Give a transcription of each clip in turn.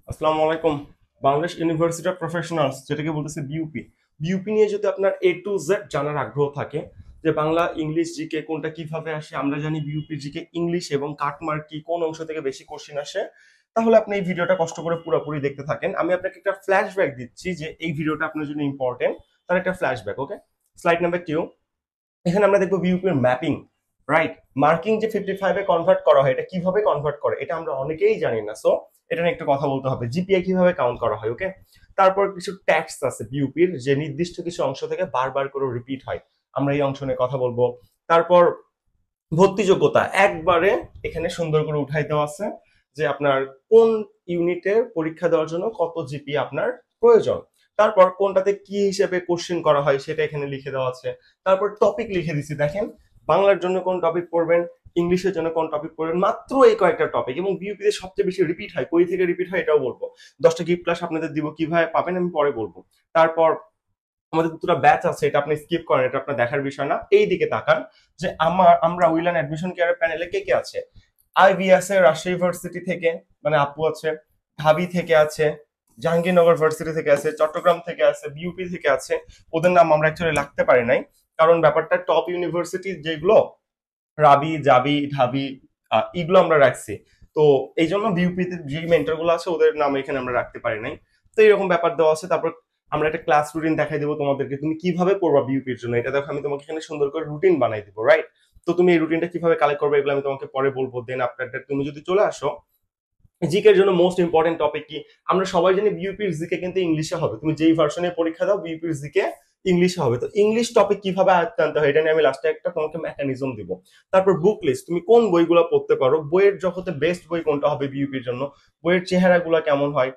আসসালামু আলাইকুম। Bangladesh university of professionals যেটাকে বলতেছে বিইউপি। বিইউপি নিয়ে যদি আপনার এ টু জেড জানার আগ্রহ থাকে, যে বাংলা ইংলিশ জিকে কোনটা কিভাবে আসে, আমরা জানি বিইউপি জিকে ইংলিশ এবং কাটমার্ক কি কোন অংশ থেকে বেশি কোশ্চেন আসে, তাহলে আপনি এই ভিডিওটা কষ্ট করে পুরোপুরি দেখতে থাকেন। আমি আপনাকে একটা ফ্ল্যাশব্যাক দিচ্ছি যে এই ভিডিওটা আপনার জন্য ইম্পর্টেন্ট, তার একটা ফ্ল্যাশব্যাক। ওকে, স্লাইড নাম্বার 2। এখানে আমরা দেখবো বিইউপির ম্যাপিং, রাইট? মার্কিং যে 55 এ কনভার্ট করা হয়, এটা কিভাবে কনভার্ট করে এটা আমরা অনেকেই জানি না। সো এটা নিয়ে একটু কথা বলতে হবে। জিপিআই কিভাবে কাউন্ট করা হয়, ওকে? তারপর কিছু ট্যাক্স আছে বিইউপির, যে নির্দিষ্ট কিছু অংশ থেকে বারবার করে রিপিট হয়, আমরা এই অংশ নিয়ে কথা বলবো। তারপর ভর্তি যোগ্যতা একবারে এখানে সুন্দর করে উঠাই দেওয়া আছে, যে আপনার কোন ইউনিটে পরীক্ষা দেওয়ার জন্য কত জিপি আপনার প্রয়োজন। তারপর কোনটাতে কি হিসেবে কোশ্চেন করা হয় সেটা এখানে লিখে দেওয়া আছে। তারপর টপিক লিখে দিছি, দেখেন বাংলার জন্য কোন টপিক পড়বেন, ইংলিশের জন্য কোন টপিক পড়বেন, মাত্র এই কয়েকটা টপিক। এবং বিইউপি তে সবচেয়ে বেশি রিপিট হয়, কই থেকে রিপিট হয় এটাও বলবো। 10টা গিফট ক্লাস আপনাদের দিব, কিভাবে পাবেন আমি পরে বলবো। তারপর আমাদের দুটো ব্যাচ আছে, এটা আপনি স্কিপ করেন, এটা আপনার দেখার বিষয় না। এই দিকে তাকান, যে আমরা উইলান অ্যাডমিশন কেয়ার প্যানেলে কে কে আছে। আইভি আছে রাজশাহী ইউনিভার্সিটি থেকে, মানে আপু আছে। ঢাবি থেকে আছে, জাহাঙ্গীরনগর ভার্সিটি থেকে আছে, চট্টগ্রাম থেকে আছে, বিইউপি থেকে আছে। ওদের নাম আমরা অ্যাকচুয়ালি রাখতে পারি নাই, কারণ ব্যাপারটা টপ ইউনিভার্সিটি যেগুলো, রাবি, জাবি, ঢাবি, এগুলো আমরা রাখছি। তো এই জন্য বিইউপি তে যে মেন্টর গুলো আছে ওদের নাম এখানে আমরা রাখতে পারি নাই। তো এরকম ব্যাপার দেওয়া আছে। তারপর আমরা একটা ক্লাস রুটিন দেখাই দেবো তোমাদেরকে, তুমি কিভাবে পড়বা বিইউপির জন্য। এটা দেখো, আমি তোমাকে এখানে সুন্দর করে রুটিন বানাই দিব, রাইট? তো তুমি এই রুটিনটা কিভাবে কালেক্ট করবে এগুলো আমি তোমাকে পরে বলবো। দেন আপনার তুমি যদি চলে আসো জিকের জন্য মোস্ট ইম্পর্টেন্ট টপিক কি, আমরা সবাই জানি বিইউপির জিকে কিন্তু ইংলিশে হবে। তুমি যেই ভার্সনে পরীক্ষা দাও বিইউপির জিকে ইংলিশে হবে। তো ইংলিশ টপিক কিভাবে আয়ত্তে আনতে হয় এটা নিয়ে আমি লাস্টে একটা তোমাকে মেকানিজম দিব। তারপর বুক লিস্ট, তুমি কোন বইগুলো পড়তে পারো, বইয়ের জগতে বেস্ট বই কোনটা হবে বিইউপির জন্য, বইয়ের চেহারাগুলো কেমন হয়।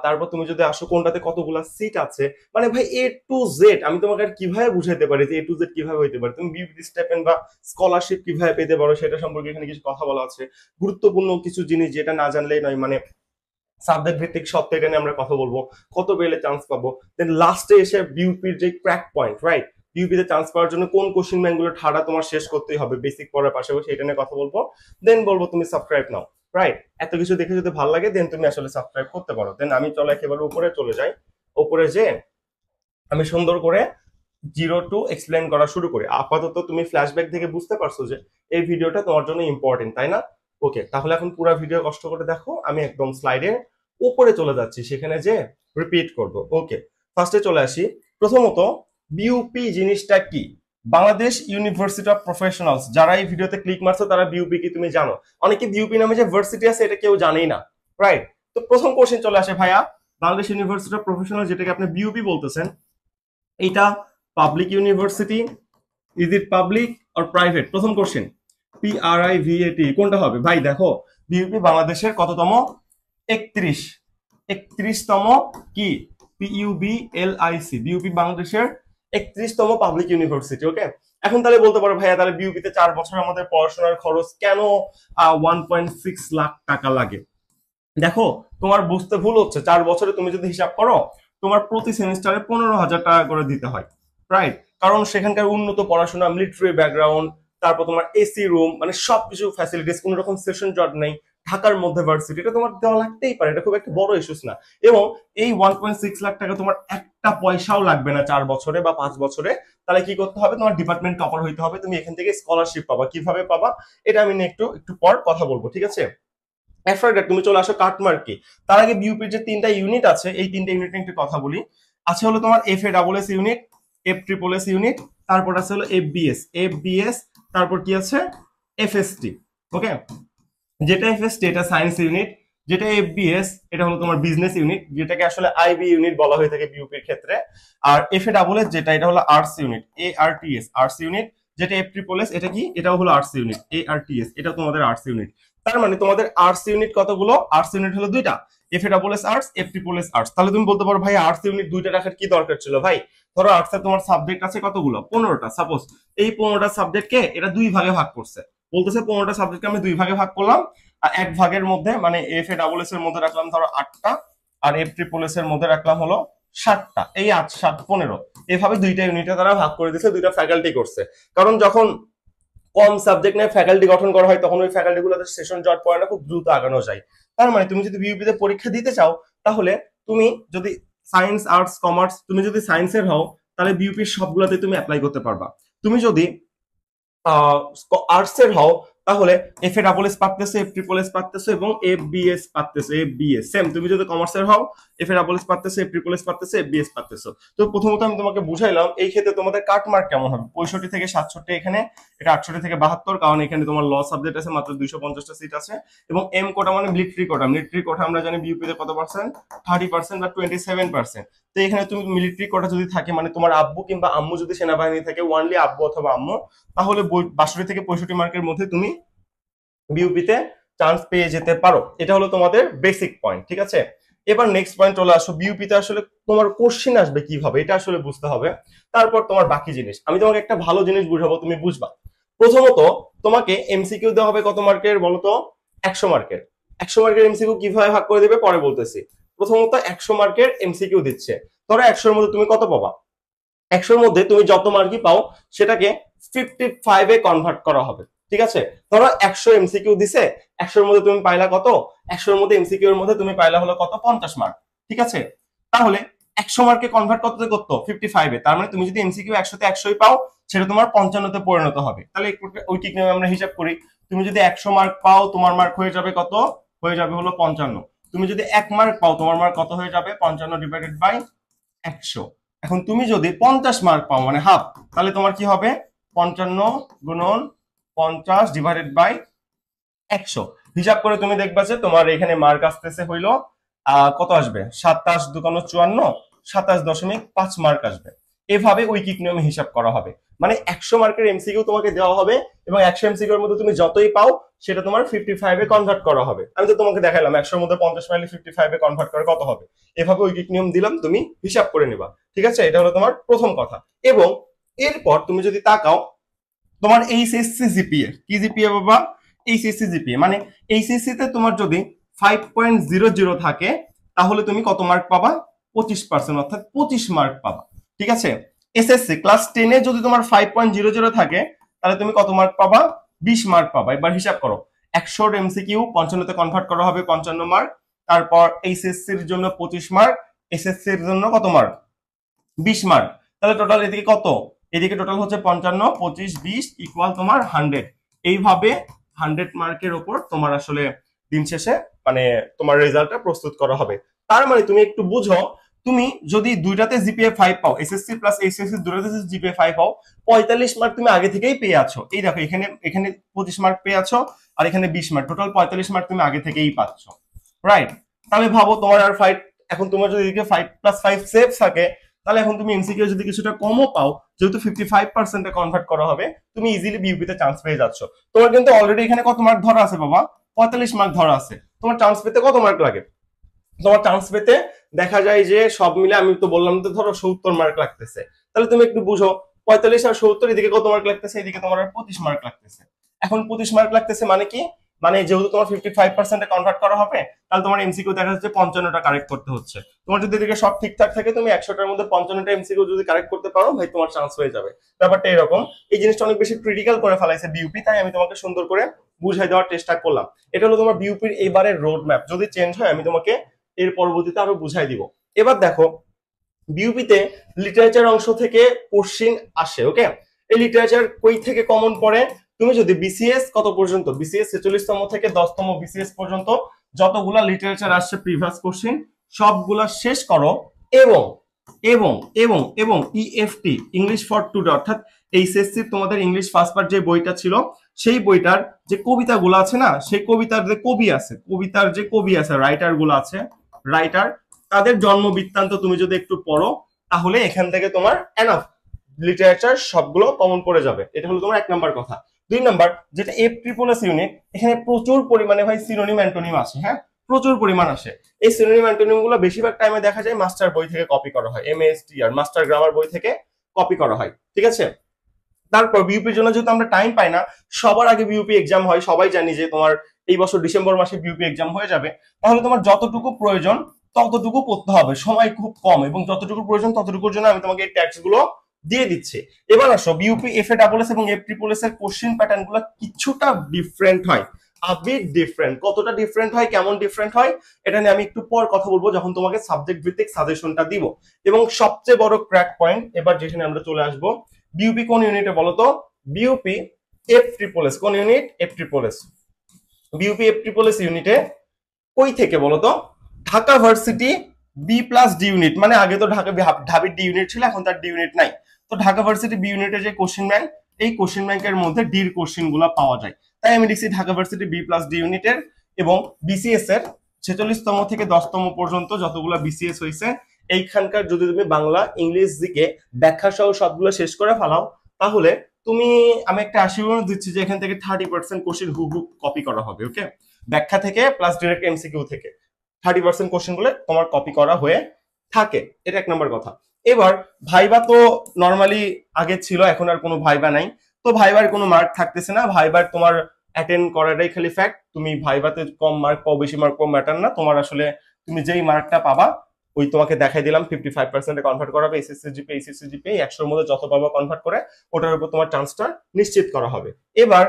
তারপর তুমি যদি আসো কোনটাতে কতগুলা সিট আছে, মানে ভাই এ টু জেড আমি তোমাকে আর কিভাবে বুঝাইতে পারি যে এ টু জেড কিভাবে হইতে পারে। তুমি বিইউপি স্টাইপেন্ড বা স্কলারশিপ কিভাবে পেতে পারো সেটা সম্পর্কে এখানে কিছু কথা বলা আছে। গুরুত্বপূর্ণ কিছু জিনিস যেটা না জানলেই নয়, মানে সাবজেক্ট ভিত্তিক সব থেকে নিয়ে আমরা কথা বলবো, কত পেলে চান্স পাবো। দেন লাস্টে এসে বিইউপির যে ক্র্যাক পয়েন্ট, রাইট? বিইউপিতে চান্স পাওয়ার জন্য কোন কোশ্চেন ব্যাংকগুলো ঠাড়া তোমার শেষ করতেই হবে বেসিক পড়ার পাশাপাশি, এটা নিয়ে কথা বলবো। দেন বলবো তুমি সাবস্ক্রাইব নাও, রাইট? এত কিছু দেখে যদি ভালো লাগে দেন তুমি আসলে সাবস্ক্রাইব করতে পারো। দেন আমি চলে একেবারে উপরে চলে যাই। উপরে যে আমি সুন্দর করে জিরো টু এক্সপ্লেন করা শুরু করি। আপাতত তুমি ফ্ল্যাশব্যাক থেকে বুঝতে পারছো যে এই ভিডিওটা তোমার জন্য ইম্পর্টেন্ট, তাই না? ওকে, তাহলে এখন পুরো ভিডিও কষ্ট করে দেখো। আমি একদম স্লাইডে উপরে চলে যাচ্ছি, সেখানে যে রিপিট করব। ওকে, ফার্স্টে চলে আসি। প্রথমত, বিইউপি জিনিসটা কি? Bangladesh university of professionals. যারা এই ভিডিওতে ক্লিক মারছো তারা বিইউপি কি তুমি জানো? অনেকে বিইউপি নামে যে ভার্সিটি আছে এটা কেউ জানেই না, রাইট? তো প্রথম কোশ্চেন চলে আসে, ভাইয়া বাংলাদেশ ইউনিভার্সিটি অফ প্রফেশনাল যেটাকে আপনি বিইউপি বলতেছেন, এটা public university? Is it public or private? প্রথম কোশ্চেন। PRIVAT কোনটা হবে ভাই? দেখো, বিইউপি বাংলাদেশের কততম? 31, 31তম কি? PUBLIC, বিইউপি বাংলাদেশের 31তম পাবলিক ইউনিভার্সিটি। ওকে, এখন তাহলে বলতে পারো ভাইয়া তাহলে বিইউপিতে 4 বছর আমাদের পড়াশোনার খরচ কেন 1.6 লাখ টাকা লাগে? দেখো, তোমার বুঝতে ভুল হচ্ছে। 4 বছরে তুমি যদি হিসাব করো, তোমার প্রতি সেমিস্টারে 15,000 টাকা করে দিতে হয়, রাইট? কারণ সেখানকার উন্নত পড়াশোনা, মিলিটারি ব্যাকগ্রাউন্ড, তারপর তোমার এসি রুম, মানে সবকিছু ফ্যাসিলিটিস, কোন রকম সেশন জট নেই, ঢাকার মধ্যে ভার্সিটি, এটা তোমার দেওয়া লাগতেই পারে, এটা খুব একটা বড় ইস্যুস না। এবং এই 1.6 লাখ টাকা তোমার একটা পয়সাও লাগবে না 4 বছরে বা 5 বছরে। তাহলে কি করতে হবে? তোমার ডিপার্টমেন্ট টপার হইতে হবে, তুমি এখান থেকে স্কলারশিপ পাবা। কিভাবে পাবা এটা আমি একটু একটু পর কথা বলবো, ঠিক আছে? এফআর তুমি চলে আসো কাটমার্কে। তার আগে বিইউপির যে 3টা ইউনিট আছে, এই 3টা ইউনিট নিয়ে একটু কথা বলি। আছে হলো তোমার FASS ইউনিট, FSSS ইউনিট, তারপর আছে হলো FBS, তারপর কি আছে? FST। ওকে, যেটা FST এটা সায়েন্স ইউনিট, যেটা FBS এটা হলো তোমার বিজনেস ইউনিট, যেটাকে আসলে IB ইউনিট বলা হয়ে থাকে বিইউপির ক্ষেত্রে। আর FASS যেটা, এটা হলো আর্টস ইউনিট, আর্টস ইউনিট। যেটা FSSS এটা কি? এটাও হলো আর্টস ইউনিট, ARTS এটা তোমাদের আর্টস ইউনিট। তার মানে তোমাদের আর্টস ইউনিট কতগুলো? আর্টস ইউনিট হলো 2টা, FASS আর্টস, FSSS আর্টস। তাহলে তুমি বলতে পারো ভাই আর্টস ইউনিট 2টা রাখার কি দরকার ছিল? ভাই ধরো আর্টসে তোমার সাবজেক্ট আছে কতগুলো? 15টা। সাপোজ এই 15টা সাবজেক্টকে এরা 2 ভাগে ভাগ করছে, বলতেছে 15টা সাবজেক্টকে আমি 2 ভাগে ভাগ করলাম। আর এক ভাগের মধ্যে মানে FASS এর মধ্যে রাখলাম ধরো 8টা, আর FSSS এর মধ্যে রাখলাম হলো 7টা। এই 8 7 15, এভাবে 2টা ইউনিটে তারা ভাগ করে দিচ্ছে, 2টা ফ্যাকাল্টি করছে। কারণ যখন কম সাবজেক্ট নিয়ে ফ্যাকাল্টি গঠন করা হয় তখন ওই ফ্যাকাল্টি গুলোতে সেশন জট পড়ে না, খুব দ্রুত আগানো যায়। তার মানে তুমি যদি বিইউপি তে পরীক্ষা দিতে চাও, তাহলে তুমি যদি সায়েন্স, আর্টস, কমার্স, তুমি যদি সায়েন্সের হও তাহলে বিইউপির সবগুলোতে তুমি অ্যাপ্লাই করতে পারবা। তুমি যদি আর্টস এর হও তাহলে এফ এ ডাবল এস পাচ্তেছো, এফ ট্রিপল এস পাচ্তেছো এবং এফ বিএস পাচ্তেছো, এফ বিএস সেম। তুমি যদি কমার্সের হও এফ এ ডাবল এস পাচ্তেছো, এফ ট্রিপল এস পাচ্তেছো, এফ বিএস পাচ্তেছো। তো প্রথমত আমি তোমাকে বুঝাইলাম এই ক্ষেত্রে তোমাদের কাট মার্ক কেমন হবে। 65 থেকে 67 এখানে, এটা 68 থেকে 72, কারণ এখানে তোমার ল সাবজেক্ট আছে, মাত্র 250টা সিট আছে। এবং এম কোটা মানে মিলিটারি কোটা। মিলিটারি কোটা আমরা জানি বিইউপি তে কত পার্সেন্ট, 30% বা 27%। তো এখানে তুমি মিলিটারি কোটা যদি থাকে, মানে তোমার আব্বু কিংবা আম্মু যদি সেনাবাহিনী থাকে, ওয়ানলি আব্বু অথবা আম্মু, তাহলে 62 থেকে 65 মার্কের মধ্যে তুমি বিইউপি তে চান্স পেয়ে যেতে পারো। এটা হলো তোমাদের বেসিক পয়েন্ট, ঠিক আছে। এবার নেক্সট পয়েন্ট চলে আসো, বিইউপি তে আসলে তোমার কোশ্চেন আসবে কিভাবে, এটা আসলে বুঝতে হবে। তারপর তোমার বাকি জিনিস, আমি তোমাকে একটা ভালো জিনিস বুঝাবো, তুমি বুঝবা। প্রথমত তোমাকে এমসিকিউ দেওয়া হবে কত মার্কের বলো তো, 100 মার্কের। 100 মার্কের এমসিকিউ কিভাবে ভাগ করে দেবে পরে বলতেছি। প্রথমত 100 মার্কের এমসিকিউ দিচ্ছে, ধরো 100 এর মধ্যে তুমি কত পাবা, 100 এর মধ্যে তুমি যত মার্কই পাও সেটাকে 55 এ কনভার্ট করা হবে, ঠিক আছে। ধরো 100 এমসিকিউ দিছে, 100 এর মধ্যে তুমি পাইলা কত, 100 এর মধ্যে এমসিকিউ এর মধ্যে তুমি পাইলা হলো কত, 50 মার্ক, ঠিক আছে। তাহলে 100 মার্কে কনভার্ট করতে করতে 55 এ, তার মানে তুমি যদি এমসিকিউ 100 তে 100ই পাও, সেটা তোমার 55 তে পরিণত হবে। তাহলে ঐকিক নিয়মে আমরা হিসাব করি, তুমি যদি 100 মার্ক পাও তোমার মার্ক হয়ে যাবে কত, হয়ে যাবে হলো 55। তুমি যদি 1 মার্ক পাও তোমার মার্ক কত হয়ে যাবে, 55 ডিভাইডেড বাই 100। এখন তুমি যদি 50 মার্ক পাও মানে হাফ, তাহলে তোমার কি হবে, 55 গুণন 50 ডিভাইডেড বাই 100। হিসাব করে তুমি দেখবা যে তোমার এখানে মার্ক আসতেছে হইলো কত আসবে, 27 দুগুণ 54, 27.5 মার্ক আসবে। এভাবে ঐকিক নিয়মে হিসাব করা হবে। মানে 100 মার্কের এমসিকিউ তোমাকে দেওয়া হবে এবং 100 এমসিকিউ এর মধ্যে তুমি যতই পাও সেটা তোমার 55 এ কনভার্ট করা হবে। আমি তো তোমাকে দেখাইলাম 100 এর মধ্যে 50 পাইলে 55 এ কনভার্ট করে কত হবে। এভাবে ঐকিক নিয়ম দিলাম, তুমি হিসাব করে নিবা, ঠিক আছে। এটা হলো তোমার প্রথম কথা। এবং এরপর তুমি যদি তাকাও তোমার এইচএসসি জিপিএ, কি জিপিএ বাবা, এইচএসসি জিপিএ মানে এইচএসসি তে তোমার যদি 5.00 থাকে তাহলে তুমি কত মার্ক পাবা, 25%, অর্থাৎ 25 মার্ক পাবা, ঠিক আছে। এসএসসি ক্লাস 10 এ যদি তোমার 5.00 থাকে তাহলে তুমি কত মার্ক পাবা, 20 মার্ক পাবা। এবার হিসাব করো, 100 এমসিকিউ 55 তে কনভার্ট করা হবে 55 মার্ক, তারপর এইচএসসি এর জন্য 25 মার্ক, এসএসসি এর জন্য কত মার্ক, 20 মার্ক। তাহলে টোটাল এদিকে কত, এদিকে টোটাল হচ্ছে 55, 25, 20 ইকুয়াল তোমার 100। এইভাবে 100 মার্কের উপর তোমার আসলে দিন শেষে মানে তোমার রেজাল্টটা প্রস্তুত করা হবে। তার মানে তুমি একটু বুঝো, তুমি যদি দুইটাতে জিপিএ 5 পাও, এসএসসি প্লাস এইচএসসি দুইটাতে জিপিএ 5 পাও, 45 মার্ক তুমি আগে থেকেই পেয়ে আছো। এই দেখো এখানে এখানে 25 মার্ক পেয়ে আছো আর এখানে 20 মার্ক, টোটাল 45 মার্ক তুমি আগে থেকেই পাচ্ছ, রাইট। তাহলে ভাবো তোমার আর 5, এখন তোমার যদি এদিকে 5+5 সেভ থাকে, তাহলে এখন তুমি এমসিকিউ যদি কিছুটা কমও পাও, যেহেতু 55% এ কনভার্ট করা হবে, তুমি ইজিলি বিইউপি তে চান্স পেয়ে যাচ্ছ। তোমার কিন্তু অলরেডি এখানে কত মার্ক ধরা আছে বাবা, 45 মার্ক ধরা আছে। তোমার চান্স পেতে কত মার্ক লাগে, তোমার চান্স পেতে দেখা যায় যে সব মিলে আমি তো বললাম তো ধরো 70 মার্ক লাগতেছে। তাহলে তুমি একটু বুঝো, 45 আর 70 এদিকে কত মার্ক লাগতেছে, এদিকে তোমার আর 25 মার্ক লাগতেছে। এখন 25 মার্ক লাগতেছে মানে কি, মানে যেহেতু তোমার 55% এ কনভার্ট করা হবে, তাহলে তোমার এমসিকিউ দেখা যাচ্ছে 55টা কারেক্ট করতে হচ্ছে। তোমার যদি এদিকে সব ঠিকঠাক থাকে, তুমি 100টার মধ্যে 55টা এমসিকিউ যদি কারেক্ট করতে পারো, ভাই তোমার চান্স হয়ে যাবে। ব্যাপারটা এরকম। এই জিনিসটা অনেক বেশি ক্রিটিক্যাল করে ফেলাইছে বিইউপি, তাই আমি তোমাকে সুন্দর করে বুঝাই দেওয়ার চেষ্টা করলাম। এটা হলো তোমার বিইউপির এবারের রোড ম্যাপ। যদি চেঞ্জ হয় আমি তোমাকে এর পরবর্তীতে আরো বুঝাই দিব। এবার দেখো, বিইউপি তে লিটারেচার অংশ থেকে কোশ্চেন আসে, ওকে। এই লিটারেচার কই থেকে কমন পড়ে, তুমি যদি বিসিএস কত পর্যন্ত, বিসিএস 46তম থেকে 10তম বিসিএস পর্যন্ত যতগুলা লিটারেচার আসছে প্রিভিয়াস কোশ্চেন সবগুলা শেষ করো, এবং এবং এবং এবং ইএফটি ইংলিশ ফর টুডে, অর্থাৎ এইচএসসি তোমাদের ইংলিশ ফার্স্ট পার্ট যে বইটা ছিল সেই বইটার যে কবিতাগুলো আছে না, সেই কবিতার যে কবি আছে, কবিতার যে কবি আছে, রাইটার গুলো আছে, রাইটার তাদের জন্ম বৃত্তান্ত তুমি যদি একটু পড়ো, তাহলে এখান থেকে তোমার এনাফ লিটারেচার সবগুলো কমন পড়ে যাবে। এটা হলো তোমার 1 নাম্বার কথা। 2 নাম্বার, যেটা এফ ট্রিপল এস ইউনিট, এখানে প্রচুর পরিমাণে ভাই সিনোনিম অ্যান্টোনিম আসে, হ্যাঁ প্রচুর পরিমাণ আসে। এই সিনোনিম অ্যান্টোনিম গুলো বেশিরভাগ টাইমে দেখা যায় মাস্টার বই থেকে কপি করা হয়, এমএএসটি আর মাস্টার গ্রামার বই থেকে কপি করা হয়, ঠিক আছে। তারপর বিইউপির জন্য যেহেতু আমরা টাইম পাই না, সবার আগে বিইউপি এক্সাম হয়, সবাই জানি যে তোমার এই বছর ডিসেম্বর মাসে বিইউপি এক্সাম হয়ে যাবে, তাহলে তোমার যতটুকু প্রয়োজন ততটুকু পড়তে হবে, সময় খুব কম, এবং যতটুকু প্রয়োজন ততটুকুর জন্য আমি তোমাকে এই ট্যাক্স গুলো দিয়ে দিচ্ছি। এবার আসো, বিইউপি এফএ ডাবল এস এবং এফ ট্রিপল এস এর কোশ্চেন প্যাটার্ন গুলো কিছুটা ডিফারেন্ট হয়। Bit different. কতটা ডিফারেন্ট হয়, কেমন ডিফারেন্ট হয়, এটা নিয়ে আমি একটু পর কথা বলবো যখন তোমাকে সাবজেক্ট ভিত্তিক সাজেশনটা দিব। এবং সবচেয়ে বড় ক্র্যাক পয়েন্ট এবার যেখানে আমরা চলে আসবো, বিউপি কোন ইউনিটে বলতো? BUP F triple S. কোন ইউনিট? F triple S. BUP F triple S ইউনিটে কই থেকে বলতো? Dhaka varsity B plus D unit, মানে আগে তো ঢাকা ঢাবির ডি ইউনিট ছিল, এখন তার ডি ইউনিট নাই। তো ঢাকা ভার্সিটি বি ইউনিটের যে কোশ্চেন ব্যাংক, এই কোশ্চেন ব্যাংকের মধ্যে ডির কোশ্চেন গুলা পাওয়া যায়। তাই আমি লিখছি Dhaka varsity B plus D ইউনিটের। এবং বিসিএস এর 46তম থেকে 10তম পর্যন্ত যতগুলো বিসিএস হয়েছে, এইখানকার যদি তুমি বাংলা ইংলিশ দিকে ব্যাখ্যা সহ সবগুলো শেষ করে ফেলাও, তাহলে তুমি, আমি একটা আশীর্বাদ দিচ্ছি যে এখান থেকে 30% কোশ্চেন হুবহু কপি করা হবে। ওকে, ব্যাখ্যা থেকে প্লাস ডিরেক্ট এমসিকিউ থেকে 30% কোশ্চেন গুলো তোমার কপি করা হয়ে থাকে। এটা এক নম্বর কথা। এবার ভাইবা তো নর্মালি আগে ছিল, এখন আর কোনো ভাইবা নাই। তো ভাইবার কোনো মার্ক থাকতেছে না, ভাইবার তোমার অ্যাটেন্ড করাটাই খালি ফ্যাক্ট। তুমি ভাইবাতে কম মার্ক পাও, বেশি মার্ক পাও, ম্যাটার না। তোমার আসলে তুমি যেই মার্কটা পাবা, ওই তোমাকে দেখাই দিলাম 55% কনভার্ট করা হবে। এসএসসি জিপি, এইচএসসি জিপি 100-র মধ্যে যত পাবা কনভার্ট করে, ওটার উপর তোমার চান্সটা নিশ্চিত করা হবে। এবার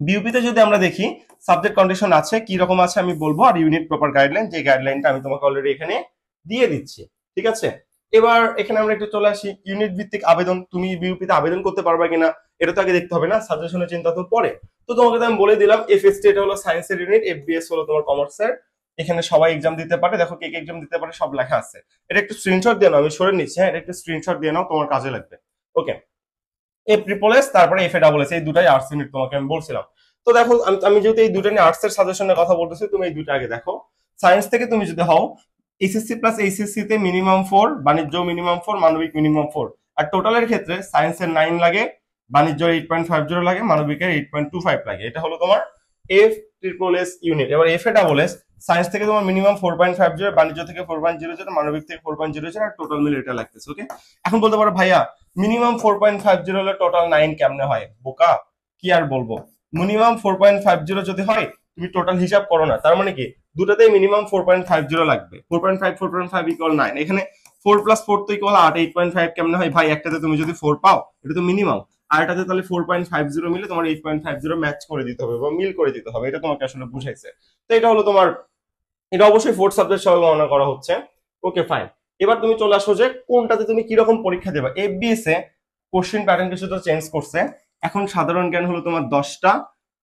বিউপিতে যদি আমরা দেখি, সাবজেক্ট কন্ডিশন আছে, কি রকম আছে আমি বলবো, আর ইউনিট প্রপার গাইডলাইন, যে গাইডলাইনটা আমি তোমাকে অলরেডি এখানে দিয়ে দিচ্ছি। ঠিক আছে, এবার এখানে আমরা একটু চলে আসি ইউনিট ভিত্তিক আবেদন। তুমি বিউপিতে আবেদন করতে পারবা কিনা এটা তো আগে দেখতে হবে না, সাজেশনের চিন্তা তো পরে। তো তোমাকে তো আমি বলে দিলাম, এফএসটি এটা হলো সায়েন্সের ইউনিট, এফবিএস হলো তোমার কমার্সের। এখানে সবাই এক্সাম দিতে পারে, দেখো কে কে এক্সাম দিতে পারে সব লেখা আছে। এটা একটু স্ক্রিনশট দিয়ে নাও, আমি সরে নিচ্ছি, হ্যাঁ, এটা একটু স্ক্রিনশট দিয়ে নাও, তোমার কাজে লাগবে। ওকে, এফ ট্রিপল এস তারপরে এফ এ ডাবল এস, এই দুটাই আর্টস ইউনিট তোমাকে আমি বলছিলাম। তো দেখো আমি যেহেতু এই দুটো নিয়ে আর্টস এর সাজেশনের কথা বলতেছি, তুমি এই দুটো আগে দেখো। সায়েন্স থেকে তুমি যদি হও, এসএসসি প্লাস এইচএসসি তে মিনিমাম 4, বাণিজ্য মিনিমাম 4, মানবিক মিনিমাম 4। আর টোটালের ক্ষেত্রে সায়েন্সের 9 লাগে, বাণিজ্যের 8.50 লাগে, মানবিকের 8.25 লাগে। এটা হলো তোমার এফ ট্রিপল এস ইউনিট। এবার F A double S, science থেকে তোমার মিনিমাম 4.50, বাণিজ্য থেকে 4.00, মানবিক থেকে 4.00, আর টোটাল মিলে এটা লাগতেছে। ওকে, এখন বলতে পারো ভাইয়া মিনিমাম 4.50 হলে টোটাল 9 কেমনে হয়? বোকা, কি আর বলবো। মিনিমাম 4.50 যদি হয়, তুমি টোটাল হিসাব করো না, তার মানে কি দুটাতেই মিনিমাম 4.50 লাগবে। 4.5 4.5 ইকুয়াল 9। এখানে 4 প্লাস 4 তো ইকুয়াল 8, 8.5 কেমনে হয় ভাই? একটাতে তুমি যদি 4 পাও, এটা তো মিনিমাম, আর এটাতে তাহলে 4.50 মিলে তোমার 8.50 ম্যাচ করে দিতে হবে বা মিল করে দিতে হবে। এটা তোমাকে আসলে বুঝাইছে। তো এটা হলো তোমার, এটা অবশ্যই ফোর্থ সাবজেক্ট সহ গণনা করা হচ্ছে। Okay fine. এবার তুমি চলে আসো যে কোনটাতে তুমি কিরকম পরীক্ষা দেবা। এফবিএস এ কোশ্চেন প্যাটার্ন কিছুটা চেঞ্জ করছে। এখন সাধারণ জ্ঞান হলো তোমার 10টা,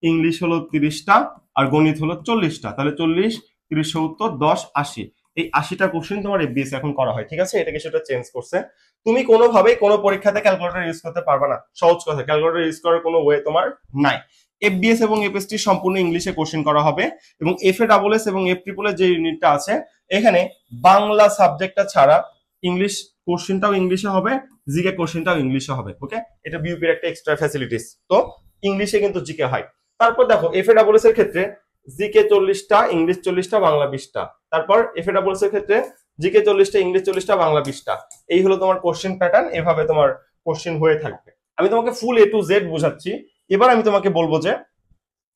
ইংলিশ হলো 30টা, আর গণিত হলো 40টা। তাহলে 40, 30, 70, 10, 80, এই 80টা কোশ্চেন তোমার এফবিএস এখন করা হয়। ঠিক আছে, এটাকে সেটা চেঞ্জ করছে। তুমি কোনোভাবেই কোনো পরীক্ষাতে ক্যালকুলেটর ইউজ করতে পারবে না। সহজ কথা, ক্যালকুলেটর ইউজ করার কোনো ওয়ে তোমার নাই। এফবিএস এবং এফএসটি সম্পূর্ণ ইংলিশে কোশ্চেন করা হবে। এবং এফ এ ডাবল এস এবং এফ ট্রিপল এর যে ইউনিটটা আছে, এখানে বাংলা সাবজেক্টটা ছাড়া ইংলিশ কোশ্চেনটাও ইংলিশে হবে, জিকে কোশ্চেনটাও ইংলিশে হবে। ওকে, এটা বিউপির একটা এক্সট্রা ফ্যাসিলিটিস। তো ইংলিশে কিন্তু জিকে হয়। তারপর দেখো এফ এ ডাবল এস এর ক্ষেত্রে জিকে 40টা, ইংলিশ 40টা, বাংলা 20টা। তারপর এফ এ ডাবল এস এর ক্ষেত্রে জিকে 40টা, ইংলিশ 40টা, বাংলা 20টা। এই হলো তোমার কোশ্চেন প্যাটার্ন, এভাবে তোমার কোশ্চেন হয়ে থাকবে। আমি তোমাকে ফুল এ টু জেড বোঝাচ্ছি। এবার আমি তোমাকে বলবো যে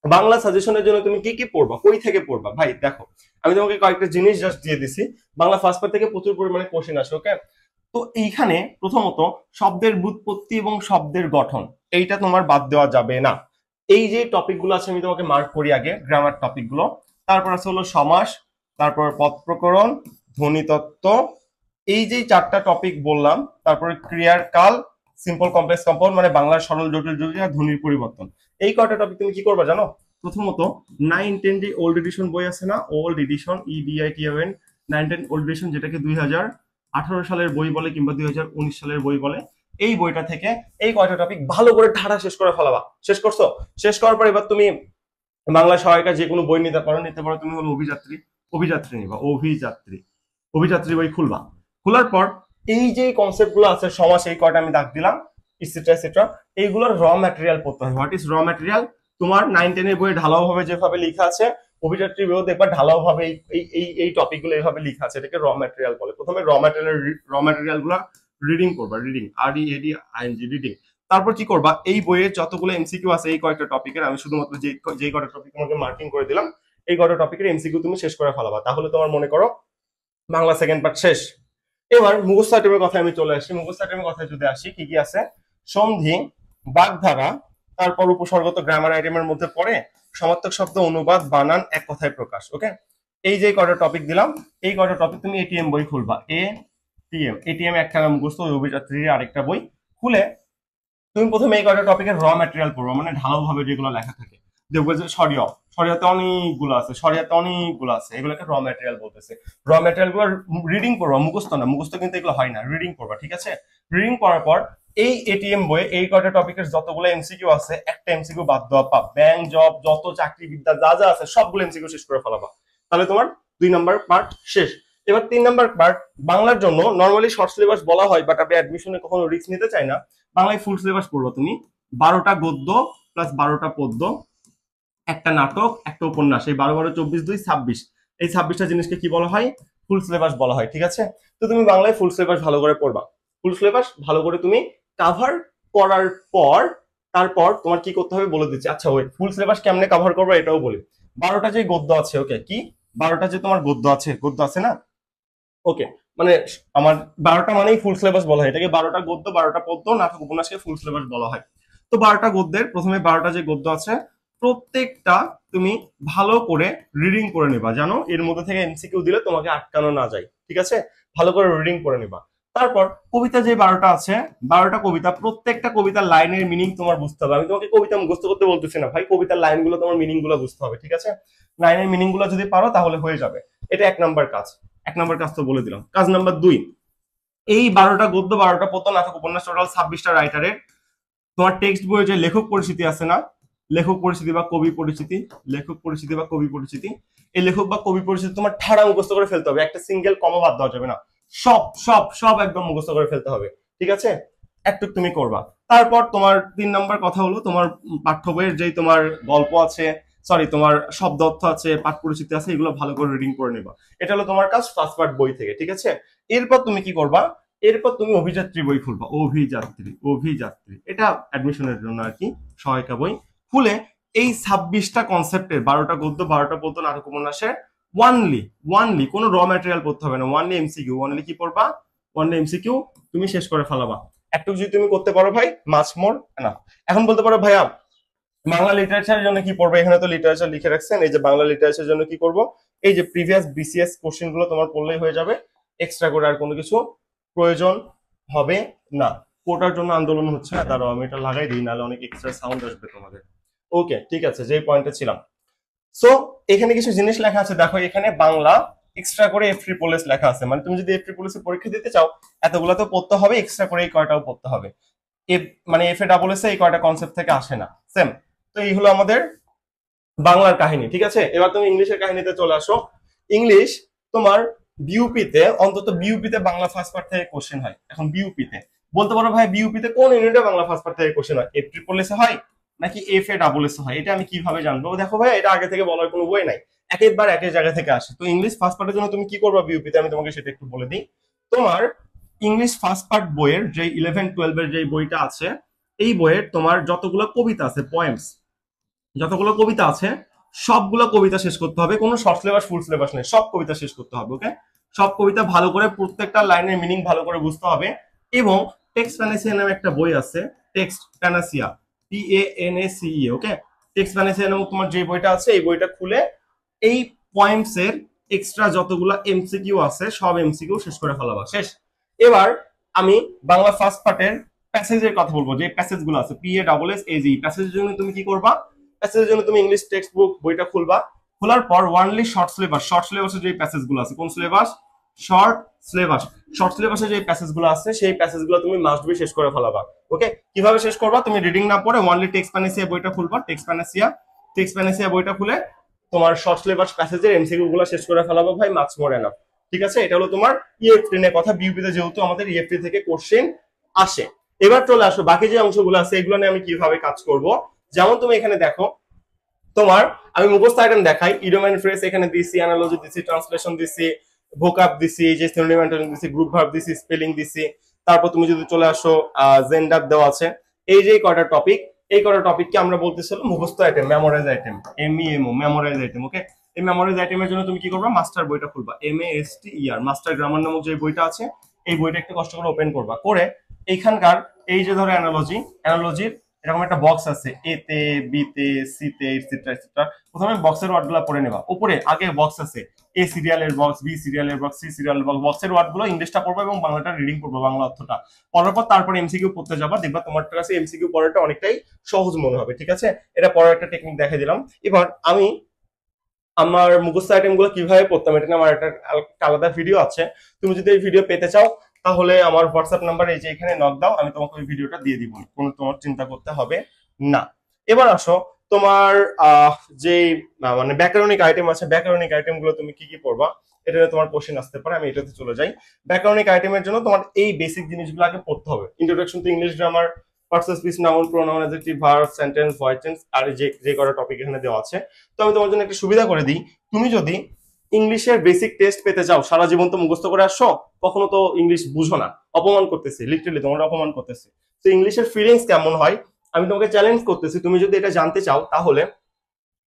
বাংলা সাজেশনের জন্য তুমি কি কি পড়বা, কই থেকে পড়বা। ভাই দেখো, আমি তোমাকে কয়েকটা জিনিস জাস্ট দিয়ে দিছি। বাংলা ফার্স্ট পেপার থেকে প্রচুর পরিমাণে কোশ্চেন আসে। ওকে, তো এইখানে প্রথমত শব্দের ব্যুৎপত্তি এবং শব্দের গঠন, এইটা তোমার বাদ দেওয়া যাবে না। এই যে টপিক গুলো আছে আমি তোমাকে মার্ক করি আগে, গ্রামার টপিক গুলো। তারপর আছে হলো সমাস, তারপর পদ প্রকরণ, ধ্বনিতত্ত্ব, এই যে 4টা টপিক বললাম। তারপরে ক্রিয়ার কাল, সিম্পল কমপ্লেক্স কম্পাউন্ড, মানে বাংলার সরল জটিল জটিল আর ধ্বনির পরিবর্তন। এই কয়টা টপিক তুমি কি করবা জানো? প্রথমত 9-10 যে ওল্ড এডিশন বই আছে না, old addition, EDITON 9-10 old addition, যেটাকে 2018 সালের বই বলে কিংবা 2019 সালের বই বলে, এই বইটা থেকে এই কয়টা টপিক ভালো করে ধারা শেষ করে ফেলাবা। শেষ করছো? শেষ করার পর এবার তুমি বাংলা সহায়িকা যে কোনো বই নিতে পারো। তুমি হলো অভিযাত্রী, অভিযাত্রী নিবা, অভিযাত্রী, অভিযাত্রী বই খুলবা। খোলার পর এই যে কনসেপ্ট গুলো আছে, সমাস, এই কয়টা আমি দাগ দিলাম, ইসেট্রা ইসেট্রা, এইগুলোর র ম্যাটেরিয়াল পড়তে হয়। হোয়াট ইজ র ম্যাটেরিয়াল? তোমার 9-10 এর বইয়ে ঢালাও ভাবে যেভাবে লেখা আছে, অভিযাত্রী বইও দেখবা ঢালাও ভাবে এই টপিক গুলো এইভাবে লেখা আছে, এটাকে র ম্যাটেরিয়াল বলে। প্রথমে র ম্যাটেরিয়াল গুলা রিডিং করবা, রিডিং, READING, রিডিং। তারপর কি করবা, এই বইয়ের যতগুলো এমসিকিউ আছে এই কয়েকটা টপিকের, আমি শুধুমাত্র যে কয়টা টপিক তোমাকে মার্কিং করে দিলাম, এই কয়টা টপিকের এমসিকিউ তুমি শেষ করে ফেলাবা। তাহলে তোমার মনে করো বাংলা সেকেন্ড পার্ট শেষ। এবার মুখস্থ আইটেমের কথায় আমি চলে আসি। মুখস্থ আইটেমের কথায় যদি আসি, কি কি আছে? সন্ধি, বাগধারা, তারপর উপসর্গ তো গ্রামার আইটেমের মধ্যে পড়ে, সমার্থক শব্দ, অনুবাদ, বানান, এক কথায় প্রকাশ। ওকে, এই যে কয়টা টপিক দিলাম, এই কয়টা টপিক তুমি এটিএম বই খুলবা, এটিএম একটা মুখস্থ, অভিযাত্রীর আরেকটা বই খুলে তুমি প্রথমে এই কয়টা টপিকের র ম্যাটেরিয়াল পড়বো, মানে ঢালাওভাবে যেগুলো লেখা থাকে। দেখবো যে শরিয়াতে অনেকগুলো আছে, এগুলোকে র ম্যাটেরিয়াল বলতেছে। র ম্যাটেরিয়াল গুলো রিডিং করবা, মুখস্থ না, মুখস্থ কিন্তু এগুলো হয় না, রিডিং করবা, ঠিক আছে? রিডিং করার পর এই এটিএম বইয়ে এই কয়টা টপিকের যতগুলো এমসিকিউ আছে, একটা এমসিকিউ বাদ দেওয়া পাব। ব্যাংক, জব, যত চাকরি বিদ্যা যা যা আছে সবগুলো এমসিকিউ শেষ করে ফেলাবা, তাহলে তোমার 2 নাম্বার পার্ট শেষ। এবার 3 নাম্বার পার্ট, বাংলার জন্য নর্মালি শর্ট সিলেবাস বলা হয়, বাট আমি অ্যাডমিশনে কখনো রিস্ক নিতে চাই না। বাংলায় ফুল সিলেবাস পড়বো তুমি, 12টা গদ্য প্লাস 12টা পদ্য, একটা নাটক, একটা উপন্যাস, এই 12 12 24 2 26, এই 26টা জিনিসকে কি বলা হয়? ফুল সিলেবাস বলা হয়, ঠিক আছে? তো তুমি বাংলায় ফুল সিলেবাস ভালো করে পড়বা। ফুল সিলেবাস ভালো করে তুমি কাভার করার পর তারপর তোমার কি করতে হবে বলে দিচ্ছি। আচ্ছা, ওই ফুল সিলেবাস কেমনে কাভার করবা এটাও বলি। 12টা যে গদ্য আছে, ওকে, কি 12টা যে তোমার গদ্য আছে না, ওকে, মানে আমার 12টা মানেই ফুল সিলেবাস বলা হয়, এটাকে 12টা গদ্য, 12টা পদ্য, নাটক, উপন্যাসকে ফুল সিলেবাস বলা হয়। তো 12টা গদ্যের প্রথমে 12টা যে গদ্য আছে প্রত্যেকটা তুমি ভালো করে রিডিং করে নেবা, জানো এর মধ্যে থেকে এমসিকিউ দিলে তোমাকে আটকানো না যায়, ঠিক আছে? ভালো করে রিডিং করে নেবা। তারপর কবিতা যে 12টা আছে, 12টা কবিতা, প্রত্যেকটা কবিতার লাইনের মিনিং তোমার বুঝতে হবে। আমি তোমাকে কবিতা মুখস্থ করতে বলতেছি না ভাই, কবিতার লাইনগুলো তোমার মিনিং গুলো বুঝতে হবে, ঠিক আছে? লাইনের মিনিং গুলো যদি পারো তাহলে হয়ে যাবে। এটা 1 নাম্বার কাজ। 1 নাম্বার কাজ তো বলে দিলাম। কাজ নাম্বার 2, এই 12টা গদ্য, 12টা পদ্য, নাটক, উপন্যাস, টোটাল 26টা রাইটারের তোমার টেক্সট বইয়ে যে লেখক পরিচিতি আছে না, লেখক পরিচিতি বা কবি পরিচিতি, এই লেখক বা কবি পরিচিতি তোমার ঠাড়া মুখস্থ করে ফেলতে হবে, একটা সিঙ্গেল কমা বাদ দেওয়া যাবে না, সব সব সব একদম মুখস্থ করে ফেলতে হবে, ঠিক আছে? একটু তুমি করবা। তারপর তোমার 3 নাম্বার কথা হলো তোমার পাঠ্য বইয়ের যেই তোমার গল্প আছে, সরি তোমার শব্দ অর্থ আছে, পাঠ পরিচিতি আছে, এগুলো ভালো করে রিডিং করে নেবা। এটা হলো তোমার কাজ ফার্স্ট পার্ট বই থেকে, ঠিক আছে? এরপর তুমি কি করবা? এরপর তুমি অভিযাত্রী বই খুলবা, অভিযাত্রী, এটা অ্যাডমিশনের জন্য আর কি, সহায়িকা বই খুলে এই 26টা কনসেপ্টের 12টা গদ্য, 12টা পদ্য, নাটক, উপন্যাসের ওয়ানলি কোনো র ম্যাটেরিয়াল পড়তে হবে না, ওয়ানলি এমসিকিউ, ওয়ানলি কি পড়বা? ওয়ানলি এমসিকিউ তুমি শেষ করে ফেলাবা। একটু যদি তুমি করতে পারো ভাই, মাছ মোর না। এখন বলতে পারো ভাইয়া বাংলা লিটারেচারের জন্য কি পড়বো? এখানে তো লিটারেচার লিখে রাখছেন, এই যে বাংলা লিটারেচারের জন্য কি করব? এই যে প্রিভিয়াস বিসিএস কোশ্চেন গুলো তোমার পড়লেই হয়ে যাবে, এক্সট্রা করে আর কোনো কিছু প্রয়োজন হবে না। কোটার জন্য আন্দোলন হচ্ছে না, দাঁড়াও আমি এটা লাগাই দিই, নাহলে অনেক এক্সট্রা সাউন্ড আসবে তোমাদের। ওকে, ঠিক আছে, যে পয়েন্টে ছিলাম। সো এখানে কিছু জিনিস লেখা আছে, দেখো এখানে বাংলা এক্সট্রা করে এফ ট্রিপল এস লেখা আছে, মানে তুমি যদি এফ ট্রিপল এস পরীক্ষা দিতে চাও এতগুলো তো পড়তে হবে, এক্সট্রা করে এই কয়টাও পড়তে হবে। মানে এফ এ ডাবল এস এই কয়টা কনসেপ্ট থেকে আসে না, সেম। তো এই হলো আমাদের বাংলার কাহিনী, ঠিক আছে? এবার তুমি ইংলিশের কাহিনীতে চলে আসো। ইংলিশ তোমার বিউপিতে, অন্তত বিউপিতে বাংলা ফার্স্ট পার্ট থেকে কোশ্চেন হয়। এখন বিউপিতে বলতে পারো ভাই বিউপিতে কোন ইউনিটে বাংলা ফার্স্ট পার্ট থেকে কোশ্চেন হয়? এফ ট্রিপল এস হয় নাকি এফ এ ডাবল এস হয়? এটা আমি কিভাবে জানবো? দেখো ভাই, এটা আগে থেকে বলার কোনো বই নাই, একেকবার এক জায়গা থেকে আসে। তো ইংলিশ ফার্স্ট পার্টের জন্য তুমি কি করবা বিউপিতে, আমি তোমাকে সেটা একটু বলে দিই। তোমার ইংলিশ ফার্স্ট পার্ট বইয়ের যে 11 12 এর যে বইটা আছে, এই বইয়ের তোমার যতগুলো কবিতা আছে, পয়েমস, যতগুলো কবিতা আছে সবগুলো কবিতা শেষ করতে হবে, কোনো শর্ট সিলেবাস ফুল সিলেবাস নেই, সব কবিতা শেষ করতে হবে। ওকে, সব কবিতা ভালো করে, প্রত্যেকটা লাইনের মিনিং ভালো করে বুঝতে হবে। এবং টেক্সট প্যানাসিয়া নামে একটা বই আছে, টেক্সট প্যানাসিয়া, PANACEA, ওকে, টেক্সট প্যানাসিয়া নামে তোমার যে বইটা আছে, এই বইটা খুলে এই পয়েন্টস এর এক্সট্রা যতগুলো এমসিকিউ আছে সব এমসিকিউ শেষ করে ফেলাবা, শেষ। এবার আমি বাংলা ফার্স্ট পার্টের প্যাসেজের কথা বলবো, যে প্যাসেজ গুলো আছে, PASSAGE, প্যাসেজের জন্য তুমি কি করবা? প্যাসেজের জন্য তুমি ইংলিশ টেক্সট বুক বইটা খুলবা, খোলার পর ওয়ানলি শর্ট সিলেবাসের যে প্যাসেজ গুলো আছে, কোন সিলেবাস? শর্ট সিলেবাসের যে প্যাসেজ গুলো আছে সেই প্যাসেজ গুলো তুমি মাস্ট বি শেষ করে ফেলাবা। ওকে, কিভাবে শেষ করবা? তুমি রিডিং না পড়ে ওয়ানলি টেক্সট প্যানাসিয়া বইটা খুলবা, টেক্সট প্যানাসিয়া বইটা খুলে তোমার শর্ট সিলেবাস প্যাসেজের এমসিকিউ গুলো শেষ করে ফেলাবো ভাই, মার্কস মোর এনাফ, ঠিক আছে? এটা হলো তোমার ইএফটি এর কথা। বিউপিতে যেহেতু আমাদের ইএফটি থেকে কোশ্চেন আসে, এবার চলে আসো বাকি যে অংশগুলো আছে, এগুলো নিয়ে আমি কিভাবে কাজ করব। যেমন তুমি এখানে দেখো, তোমার আমি মুখস্থ আইটেম দেখাই, ইডিয়ম এন্ড ফ্রেজ এখানে দিছি, অ্যানালজি দিছি, ট্রান্সলেশন দিছি, ভোকাব দিছি, এই যে সিনোনিম অ্যান্টোনিম দিছি, গ্রুপ ভার্ব দিছি, স্পেলিং দিছি। তারপর তুমি যদি চলে আসো জেন্ডার দেওয়া আছে। এই যে কয়টা টপিক, এই কয়টা টপিককে আমরা বলতেছিলাম মুখস্থ item, memorise item, MEMO, memorise item. Okay, এই মেমোরাইজ আইটেমের জন্য তুমি কি করবা? মাস্টার বইটা খুলবা, MASTER, মাস্টার গ্রামার নামক যে বইটা আছে, এই বইটা একটু কষ্ট করে ওপেন করবা, করে এইখানকার এই যে ধরো অ্যানালজির এরকম একটা বক্স আছে, এ তে, বি তে, সি তে, এটসেট্রা এটসেট্রা। প্রথমে বক্সের ওয়ার্ডগুলো পড়ে নেবা। উপরে আগে বক্স আছে, এ সিরিয়ালের বক্স, বি সিরিয়ালের বক্স, সি সিরিয়ালের বক্স। বক্সের ওয়ার্ডগুলো ইংলিশটা পড়বা এবং বাংলাটা রিডিং করবা, বাংলা অর্থটা পড়ার পর তারপরে এমসিকিউ পড়তে যাবা। দেখবা তোমার কাছে এমসিকিউ পড়াটা অনেকটাই সহজ মনে হবে। ঠিক আছে, এটা পড়ার একটা টেকনিক দেখে দিলাম। এবার আমি আমার মুখস্থ আইটেম গুলো কিভাবে পড়তাম এটা নিয়ে আমার একটা আলাদা ভিডিও আছে। তুমি যদি এই ভিডিও পেতে চাও তাহলে আমার হোয়াটসঅ্যাপ নাম্বার এই যে এখানে নক দাও, আমি তোমাকে ওই ভিডিওটা দিয়ে দিব, কোনো তোমার চিন্তা করতে হবে না। এবার আসো তোমার যে মানে ব্যাকরণিক আইটেম আছে, ব্যাকরণিক আইটেম গুলো তুমি কি কি পড়বা এটা তোমার কোশ্চেন আসতে পারে, আমি এটাতে চলে যাই। ব্যাকরণিক আইটেমের জন্য তোমার এই বেসিক জিনিসগুলো আগে পড়তে হবে। Introduction to English grammar, person speech, noun, pronoun, adjective, verb, sentence, voice tense, আর যে কটা টপিক এখানে দেওয়া আছে। তো আমি তোমার জন্য একটা সুবিধা করে দিই, তুমি যদি ইংলিশের বেসিক টেস্ট পেতে চাও, সারা জীবন তো মুখস্থ করে আসছো, কখনো তো ইংলিশ বুঝো না, অপমান করতেছে, লিটারালি তোমরা অপমান করতেছে। তো ইংলিশের ফিলিংস কেমন হয় আমি তোমাকে চ্যালেঞ্জ করতেছি, তুমি যদি এটা জানতে চাও তাহলে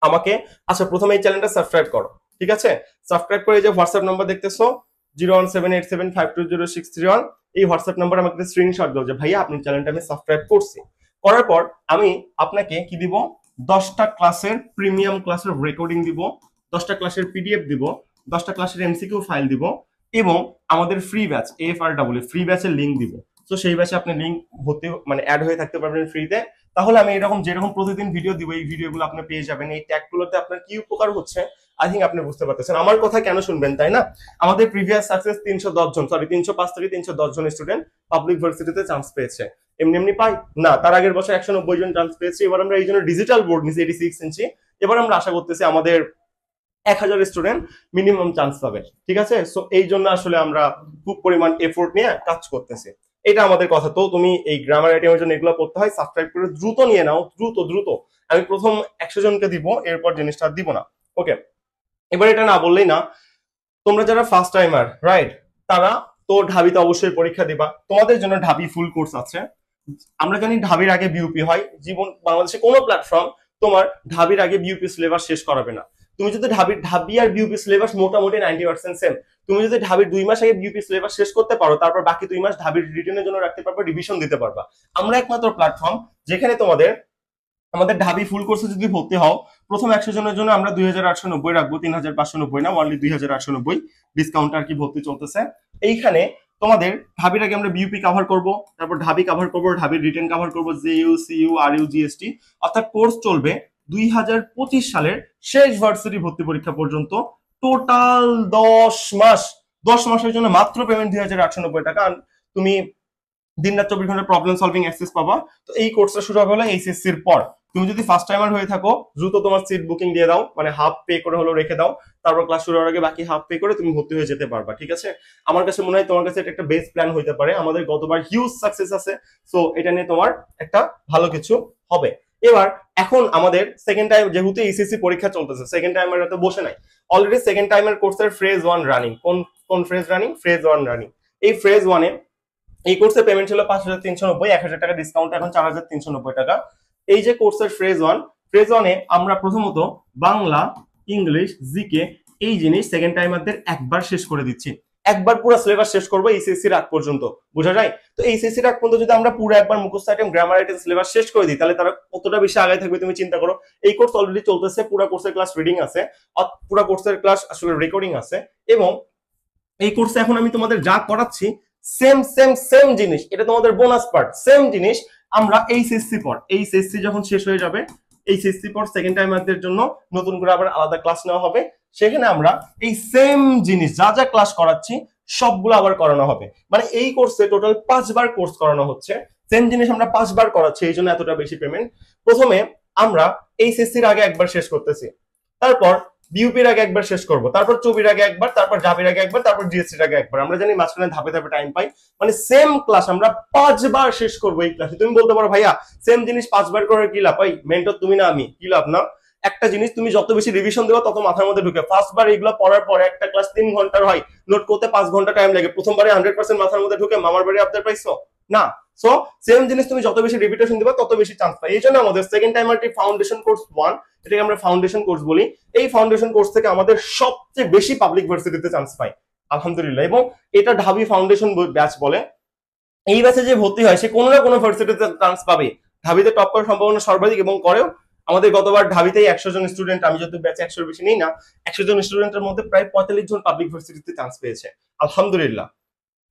আমাকে, আচ্ছা প্রথমে এই চ্যানেলটা সাবস্ক্রাইব করো। ঠিক আছে, সাবস্ক্রাইব করে যে হোয়াটসঅ্যাপ নাম্বার দেখতেছো 01787520631, এই হোয়াটসঅ্যাপ নাম্বার আমাকে স্ক্রিনশট দাও যে ভাইয়া আপনার চ্যানেলটা আমি সাবস্ক্রাইব করছি। করার পর আমি আপনাকে কি দিব, 10টা ক্লাসের প্রিমিয়াম ক্লাসের রেকর্ডিং দিব, 10টা ক্লাসের পিডিএফ দিব, 10টা ক্লাসের এমসিকিউ ফাইল দিব, এবং আমাদের ফ্রি ব্যাচ AFRW ফ্রি ব্যাচের লিংক দিব। তো সেই ব্যাচে আপনি লিংক হতে মানে অ্যাড হয়ে থাকতে পারবেন ফ্রিতে। তাহলে আমি এরকম যেরকম প্রতিদিন ভিডিও দিব এই ভিডিওগুলো আপনি পেয়ে যাবেন। এই ট্যাগগুলোতে আপনার কি উপকার হচ্ছে আই থিঙ্ক আপনি বুঝতে পারতেছেন। আমার কথা কেন শুনবেন, তাই না? আমাদের প্রিভিয়াস সাকসেস 310 জন, সরি 305 থেকে 310 জন স্টুডেন্ট পাবলিক ভার্সিটিতে চান্স পেয়েছে। এমনি এমনি পাই না, তার আগের বছর 190 জন চান্স পেয়েছে। এবার আমরা এই জন্য ডিজিটাল বোর্ড নিচ্ছি 86 ইঞ্চি। এবার আমরা আশা করতেছি আমাদের 1000 স্টুডেন্ট মিনিমাম চান্স পাবে। ঠিক আছে, সো এই জন্য আসলে আমরা খুব পরিমাণ এফোর্ট নিয়ে কাজ করতেছি, এটা আমাদের কথা। তো তুমি এই গ্রামার আইটেমের জন্য এগুলো পড়তে হয়, সাবস্ক্রাইব করে দ্রুত নিয়ে নাও, দ্রুত দ্রুত। আমি প্রথম 100 জনকে দিব, এরপর জিনিসটা দিব না। ওকে, এবার এটা না বললেই না, তোমরা যারা ফার্স্ট টাইমার রাইট, তারা তো ঢাবিতে অবশ্যই পরীক্ষা দিবা। তোমাদের জন্য ঢাবি ফুল কোর্স আছে। আমরা জানি ঢাবির আগে বিউপি হয়, জীবন বাংলাদেশে কোনো প্ল্যাটফর্ম তোমার ঢাবির আগে বিউপি সিলেবাস শেষ করাবে না। তুমি যদি ঢাবি আর বিউপি সিলেবাস মোটামুটি 90% সেম, তুমি যদি ঢাবির 2 মাস আগে বিউপি সিলেবাস শেষ করতে পারো, তারপর বাকি 2 মাস ঢাবির রিটেনের জন্য রাখতে পারবা, রিভিশন দিতে পারবা। আমরা একমাত্র প্ল্যাটফর্ম যেখানে আমাদের ঢাবি ফুল কোর্সে যদি ভর্তি হও, প্রথম 100 জনের জন্য আমরা 2890 রাখবো, 3590 না, অনলি 2890 ডিসকাউন্ট আর কি ভর্তি চলতেছে। এইখানে তোমাদের ঢাবির আগে আমরা বিউপি কভার করব, তারপর ঢাবি কভার করব, ঢাবির রিটেন কভার করব, জেইউ, সিইউ, আরইউ, জিএসটি, অর্থাৎ কোর্স চলবে 2025 সালের শেষ ভার্সিটি ভর্তি পরীক্ষা পর্যন্ত। টোটাল 10 মাস, 10 মাসের জন্য মাত্র পেমেন্ট 2890 টাকা। তুমি দিন রাত 24 ঘন্টা প্রবলেম সলভিং অ্যাক্সেস পাবা। তো এই কোর্সটা শুরু হবে এইচএসসির পর। তুমি যদি ফার্স্ট টাইমার হয়ে থাকো, দ্রুত তোমার সিট বুকিং দিয়ে দাও, মানে হাফ পে করে হলো রেখে দাও, তারপর ক্লাস শুরু হওয়ার আগে বাকি হাফ পে করে তুমি ভর্তি হয়ে যেতে পারবা। ঠিক আছে, আমার কাছে মনে হয় তোমার কাছে এটা একটা বেস্ট প্ল্যান হইতে পারে। আমাদের গতবার হিউজ সাকসেস আছে, সো এটা নিয়ে তোমার একটা ভালো কিছু হবে। এবার এখন আমাদের সেকেন্ড টাইম, যেহেতু এইচএসসি পরীক্ষা চলতেছে, সেকেন্ড টাইমার তো বসে নাই, অলরেডি সেকেন্ড টাইমার কোর্সের ফেজ 1 রানিং। কোন ফেজ রানিং? Phase 1 running. এই ফেজ 1 এই কোর্সের পেমেন্ট ছিল 5390, 1000 টাকা ডিসকাউন্ট এখন 4390 টাকা। এই যে কোর্সের ফেজ 1 আমরা প্রথমত বাংলা, ইংলিশ, জিকে এই জিনিস সেকেন্ড টাইমারদের একবার শেষ করে দিচ্ছি। একবার পুরো সিলেবাস শেষ করবো এইচএসসি রাগ পর্যন্ত, বোঝা যায়? তো এইচএসসি রাগ পর্যন্ত যদি আমরা পুরো একবার মুখস্থ আইটেম, গ্রামার আইটেম সিলেবাস শেষ করে দিই, তাহলে তারা কতটা বেশি আগায় থাকবে তুমি চিন্তা করো। এই কোর্স অলরেডি চলতেছে, পুরো কোর্সের ক্লাস রিডিং আছে, পুরো কোর্সের ক্লাস আসলে রেকর্ডিং আছে, এবং এই কোর্সে এখন আমি তোমাদের যা করাচ্ছি সেম সেম সেম জিনিস, এটা তোমাদের বোনাস পার্ট, সেম জিনিস আমরা এইচএসসি যখন শেষ হয়ে যাবে, এইচএসসি পর সেকেন্ড টাইমারদের জন্য নতুন করে আবার আলাদা ক্লাস নেওয়া হবে। সেখানে আমরা এই সেম জিনিস যা যা ক্লাস করাচ্ছি সবগুলো আবার করানো হবে। মানে এই কোর্সে টোটাল 5 বার কোর্স করানো হচ্ছে, সেম জিনিস আমরা 5 বার করাচ্ছি, এই জন্য এতটা বেশি পেমেন্ট। প্রথমে আমরা এইচএসসির আগে একবার শেষ করতেছি, তারপর বিউপির আগে একবার শেষ করব, তারপর চবির আগে একবার, তারপর ঢাবির আগে একবার, তারপর জিএসটির আগে একবার। আমরা জানি মাঝখানে ধাপে ধাপে টাইম পাই, মানে সেম ক্লাস আমরা 5 বার শেষ করবো এই ক্লাসে। তুমি বলতে পারো ভাইয়া সেম জিনিস 5 বার করে কি লাভ? ভাই মেন্টর তুমি না আমি, কি লাভ না? একটা জিনিস তুমি যত বেশি রিভিশন দেবা তত মাথার মধ্যে ঢুকে। ফার্স্ট বার এগুলো পড়ার পর একটা ক্লাস 3 ঘন্টার হয়, নোট করতে 5 ঘন্টা টাইম লাগে, প্রথমবারে 100% মাথার মধ্যে ঢুকে মামার বাড়ি আবদার পাইছো না। সো সেম জিনিস তুমি যত বেশি রিপিটেশন দিবা তত বেশি চান্স পাই। এই জন্য আমাদের সেকেন্ড টাইমারটি ফাউন্ডেশন কোর্স 1, এটাকে আমরা ফাউন্ডেশন কোর্স বলি। এই ফাউন্ডেশন কোর্স থেকে আমাদের সবচেয়ে বেশি পাবলিক ভার্সিটিতে চান্স পাই আলহামদুলিল্লাহ, এবং এটা ঢাবি ফাউন্ডেশন ব্যাচ বলে। এই ব্যাচে যে ভর্তি হয় সে কোনো না কোনো ভার্সিটিতে চান্স পাবে, ঢাবিতে টপ করার সম্ভাবনা সর্বাধিক এবং করেও। আমাদের গতবার ঢাবিতেই 100 জন স্টুডেন্ট, আমি যত ব্যাচে 100 বেশি নেই না, 100 জন স্টুডেন্টের মধ্যে প্রায় 45 জন পাবলিক ভার্সিটিতে চান্স পেয়েছে, আলহামদুলিল্লাহ।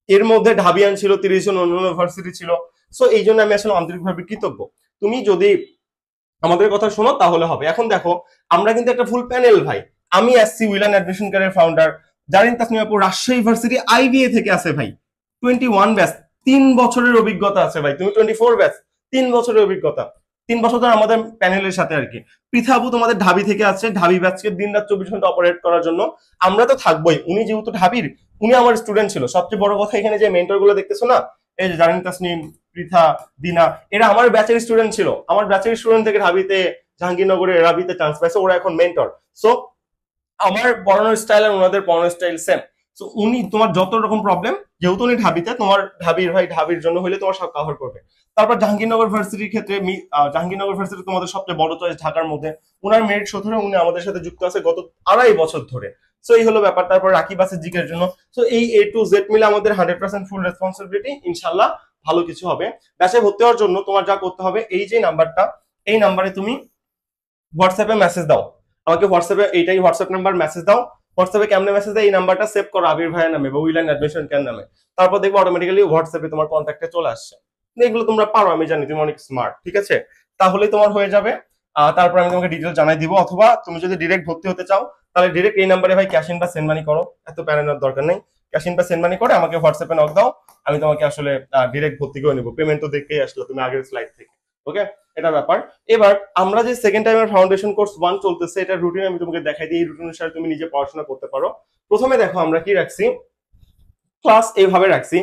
এর মধ্যে ঢাবিয়ান ছিল 30 জন, অন্য ইউনিভার্সিটি ছিল। সো এই জন্য আমি আসলে আন্তরিকভাবে কৃতজ্ঞ। তুমি যদি আমাদের কথা শোনো তাহলে হবে। এখন দেখো, আমরা কিন্তু একটা ফুল প্যানেল ভাই। আমি আসছি উইলান অ্যাডমিশন কেয়ারের ফাউন্ডার, জারিন তাসনিম আপু রাজশাহী ইউনিভার্সিটি IBA থেকে আছে ভাই, 21 ব্যাচ, 3 বছরের অভিজ্ঞতা আছে ভাই। তুমি 24 ব্যাচ, 3 বছরের অভিজ্ঞতা, 3 বছর ধরে আমাদের প্যানেলের সাথে আর কি। পৃথা আপু তোমাদের ঢাবি থেকে আছে, ঢাবি ব্যাচকে দিন রাত 24 ঘন্টা অপারেট করার জন্য। আমরা তো থাকবোই, উনি যেহেতু ঢাবির, উনি আমার স্টুডেন্ট ছিল। সবচেয়ে বড় কথা, এখানে যে মেন্টর গুলো দেখতেছো না, এই যে জারিন তাসনিম, পৃথা, দিনা, এরা আমার ব্যাচের স্টুডেন্ট ছিল। আমার ব্যাচের স্টুডেন্ট থেকে ঢাবিতে, জাহাঙ্গীরনগরে, রাবিতে চান্স পাইছে, ওরা এখন মেন্টর। সো আমার পড়ানোর স্টাইল আর ওনাদের পড়ানোর স্টাইল সেম। সো উনি তোমার যত রকম প্রবলেম, যেহেতু উনি ঢাবিতে, তোমার ঢাবির ভাই ঢাবির জন্য হলে তোমার সব কভার করবে। তারপর জাহাঙ্গীরনগর ভার্সিটির ক্ষেত্রে, জাহাঙ্গীরনগর ভার্সিটি তোমাদের সবচেয়ে বড় চয়েস ঢাকার মধ্যে। উনার মেরিট শো ধরে উনি আমাদের সাথে যুক্ত আছে গত 2.5 বছর ধরে। সো এই হলো ব্যাপার। তারপর রাকিব আছে জিকের জন্য। সো এই A to Z মিলে আমাদের 100% ফুল রেসপন্সিবিলিটি, ইনশাল্লাহ ভালো কিছু হবে। ব্যাচে ভর্তি হওয়ার জন্য তোমার যা করতে হবে, এই যে নাম্বারটা, এই নাম্বারে তুমি হোয়াটসঅ্যাপে মেসেজ দাও আমাকে। হোয়াটসঅ্যাপে, এইটাই হোয়াটসঅ্যাপ নাম্বার, মেসেজ দাও। হোয়াটসঅ্যাপে কেমনে মেসেজ দেয়, এই নাম্বারটা সেভ করো আবির ভাইয়ের নামে বা উইলান অ্যাডমিশন কেয়ার নামে। তারপর দেখবো অটোমেটিক্যালি হোয়াটসঅ্যাপে তোমার কন্ট্যাক্টে চলে আসছে। এগুলো তোমরা পারো, আমি জানি তুমি অনেক স্মার্ট, ঠিক আছে? তাহলে তোমার হয়ে যাবে। তারপর আমি তোমাকে ডিটেল জানাই দিব। অথবা তুমি যদি ডিরেক্ট ভর্তি হতে চাও, তাহলে ডিরেক্ট এই নাম্বারে ভাই ক্যাশ ইন বা সেন্ড মানি করো, এত প্যারা নেওয়ার দরকার নেই। ক্যাশ ইন বা সেন্ড মানি করে আমাকে হোয়াটসঅ্যাপে নক দাও, আমি তোমাকে আসলে ডিরেক্ট ভর্তি করে নেবো। পেমেন্ট তো দেখেই আসলো তুমি আগের স্লাইড থেকে। ওকে, এটা ব্যাপার। এবার আমরা যে সেকেন্ড টাইমের ফাউন্ডেশন কোর্স 1 চলতেছে, এটা রুটিন আমি তোমাকে দেখাই দিই। এই রুটিন অনুসারে তুমি নিজে পড়াশোনা করতে পারো। প্রথমে দেখো আমরা কি রাখছি, ক্লাস এইভাবে রাখছি।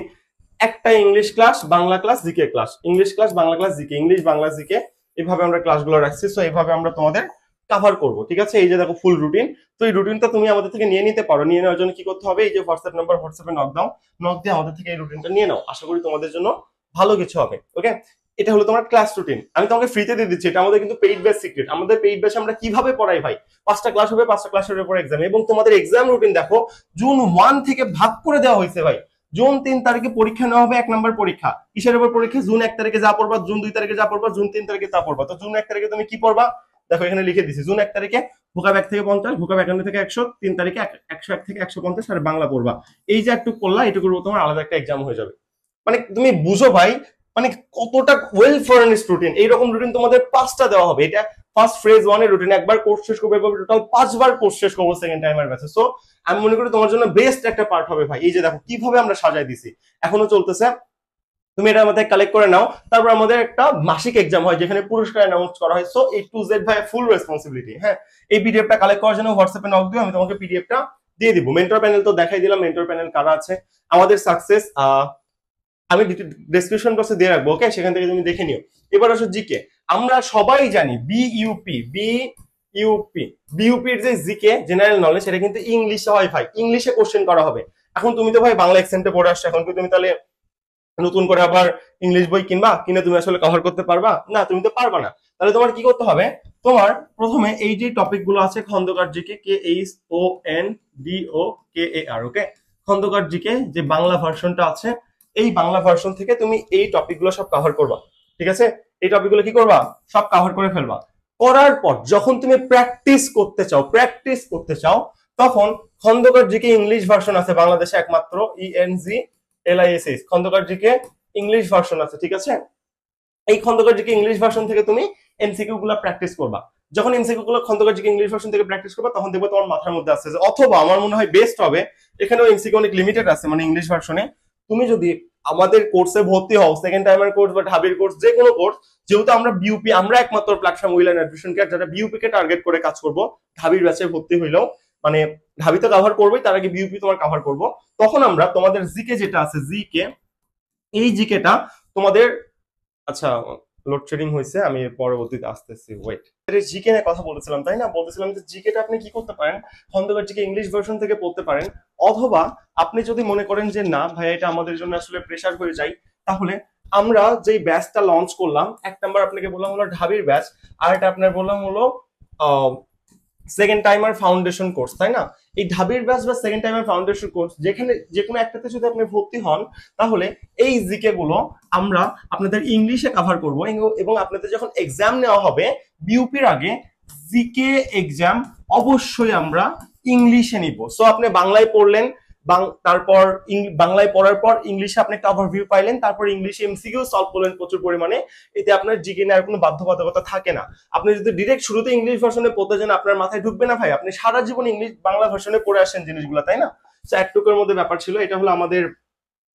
একটা English class, Bangla class, GK class, English class, Bangla class, GK, English, Bangla, GK, এইভাবে আমরা ক্লাসগুলো রাখছি। সো এইভাবে আমরা তোমাদের কভার করব, ঠিক আছে? এই যে দেখো ফুল রুটিন। তো এই রুটিনটা তুমি আমাদের থেকে নিয়ে নিতে পারো। নিয়ে নেওয়ার জন্য কি করতে হবে, এই যে হোয়াটসঅ্যাপ নাম্বার, হোয়াটসঅ্যাপে নক দাও, নক দিয়ে আমাদের থেকে এই রুটিনটা নিয়ে নাও। আশা করি তোমাদের জন্য ভালো কিছু হবে। ওকে, এটা হলো তোমার ক্লাস রুটিন। আমি তোমাকে ফ্রিতে দিয়ে দিচ্ছি, এটা আমাদের কিন্তু পেইড ব্যাচ সিক্রেট। আমাদের পেইড ব্যাচে আমরা কিভাবে পড়াই ভাই, 5টা ক্লাস হবে, 5টা ক্লাসের উপর এক্সাম। এবং তোমাদের এক্সাম রুটিন দেখো, জুন 1 থেকে ভাগ করে দেওয়া হয়েছে ভাই। জুন 3 তারিখে পরীক্ষা নেওয়া হবে, 1 নম্বর পরীক্ষা। কিসের উপর পরীক্ষা? জুন 1 তারিখে যা পড়বা, জুন 2 তারিখে যা পড়বা, জুন 3 তারিখে তা পড়বা। তো জুন 1 তারিখে তুমি কি পড়বা, দেখো এখানে লিখে দিছি। জুন 1 তারিখে ভোকাব 1 থেকে 50, ভোকাব 51 থেকে 100, 3 তারিখে 101 থেকে 150 আর বাংলা পড়বা। এই যে একটু পড়লা, এটুকুর তোমার আলাদা একটা এক্সাম হয়ে যাবে। মানে তুমি বুঝো ভাই, মানে কতটা ওয়েল ফার্নিশড রুটিন। এইরকম রুটিন তোমাদের 5টা দেওয়া হবে। এটা ফার্স্ট ফেজ 1 এর রুটিন, একবার কোর্স শেষ করবে, টোটাল 5 বার কোর্স শেষ করবো সেকেন্ড টাইমের ব্যাচে। সো আমি মনে করি তোমার জন্য বেস্ট একটা পার্ট হবে ভাই। এই যে দেখো কিভাবে আমরা সাজাই দিছি, এখনো চলতেছে। তুমি এটা আমাদের কালেক্ট করে নাও। তারপর আমাদের একটা মাসিক এক্সাম হয়, যেখানে পুরস্কার অ্যানাউন্স করা হয়। সো A to Z ভাই ফুল রেসপন্সিবিলিটি। হ্যাঁ, এই পিডিএফটা কালেক্ট করার জন্য হোয়াটসঅ্যাপে নক দিও, আমি তোমাকে পিডিএফটা দিয়ে দিব। মেন্টর প্যানেল তো দেখাই দিলাম, মেন্টর প্যানেল কারা আছে। আমাদের সাকসেস আমি ডেসক্রিপশন বক্সে দিয়ে রাখবো, ওকে, সেখান থেকে তুমি দেখে নিও। এবার আসো জিকে। আমরা সবাই জানি বিইউপির যে জিকে জেনারেল নলেজ, সেটা কিন্তু ইংলিশে হয় ভাই, ইংলিশে কোশ্চেন করা হবে। এখন তুমি তো ভাই বাংলা এক্সেন্টে পড়ে আসছো, এখন কি তুমি তাহলে নতুন করে আবার ইংলিশ বই কিনবা, কিনে তুমি আসলে কভার করতে পারবা না? তুমি তো পারবা না। তাহলে তোমার কি করতে হবে, তোমার প্রথমে এই যে টপিক গুলো আছে, খন্দকার জিকে, KHONDOKAR, ওকে, খন্দকার জিকে যে বাংলা ভার্সনটা আছে, এই বাংলা ভার্সন থেকে তুমি এই টপিক গুলো সব কভার করবা, ঠিক আছে? এই টপিক গুলো কি করবা, সব কভার করে ফেলবা। করার পর যখন তুমি প্র্যাকটিস করতে চাও, তখন খন্দকার জিকে ইংলিশ ভার্সন আছে বাংলাদেশে একমাত্র, ENGLISH, Khandakar GK English version আছে, ঠিক আছে? এই খন্দকার জিকে ইংলিশ ভার্সন থেকে তুমি এমসিকিউ গুলো প্র্যাকটিস করবা। যখন এমসিকিউ গুলো খন্দকার জিকে ইংলিশ ভার্সন থেকে প্র্যাকটিস করবা, তখন দেখবে তোমার মাথার মধ্যে আসছে। অথবা আমার মনে হয় বেস্ট হবে, এখানেও এমসিকিউ অনেক লিমিটেড আছে, মানে ইংলিশ ভার্সনে। তুমি যদি আমাদের কোর্সে ভর্তি হও, সেকেন্ড টাইমের কোর্স বা ঢাবির কোর্স, যে কোনো কোর্স, যেহেতু আমরা বিউপি, আমরা একমাত্র প্ল্যাটফর্ম উইলান অ্যাডমিশন কেয়ার যারা বিউপি কে টার্গেট করে কাজ করব। ঢাবির ব্যাচে ভর্তি হইলেও, মানে ঢাবি তো কভার করবোই, তার আগে বিউপি তোমার কভার করব। তখন আমরা তোমাদের জিকে যেটা আছে, জিকে, এই জিকেটা তোমাদের, আচ্ছা লোডশেডিং হয়েছে, আমি পরবর্তীতে আসতেছি, ওয়েট। জিকে নিয়ে কথা বলেছিলাম তাই না? বলতেছিলাম যে জিকেটা আপনি কি করতে পারেন, খন্দকার জিকে ইংলিশ ভার্সন থেকে পড়তে পারেন। অথবা আপনি যদি মনে করেন যে না ভাই এটা আমাদের জন্য আসলে প্রেসার হয়ে যায়, তাহলে আমরা যেই ব্যাচটা লঞ্চ করলাম, 1 নাম্বার আপনাকে বললাম হলো ঢাবির ব্যাচ, আর এটা আপনার বললাম হলো সেকেন্ড টাইমার ফাউন্ডেশন কোর্স, তাই না? এই ঢাবির ব্যাচ বা সেকেন্ড টাইমার ফাউন্ডেশন কোর্স যেখানে যে কোনো একটাতে যদি আপনি ভর্তি হন, তাহলে এই জিকে গুলো আমরা আপনাদের ইংলিশে কভার করব, এবং আপনাদের যখন এক্সাম নেওয়া হবে বিউপির আগে জিকে এক্সাম অবশ্যই আমরা ইংলিশে নিব। সো আপনি বাংলায় পড়লেন, তারপর বাংলায় পড়ার পর ইংলিশে আপনি একটা ওভারভিউ পাইলেন, তারপর ইংলিশে এমসিকিউ সলভ করলেন প্রচুর পরিমাণে। এতে আপনার জিকে নেওয়ার কোনো বাধ্যবাধকতা থাকে না। আপনি যদি ডিরেক্ট শুরুতে ইংলিশ ভার্সনে পড়তে যান, আপনার মাথায় ঢুকবে না ভাই। আপনি সারা জীবন ইংলিশ বাংলা ভার্সনে পড়ে আসেন জিনিসগুলো, তাই না? তো একটুকুর মধ্যে ব্যাপার ছিল। এটা হলো আমাদের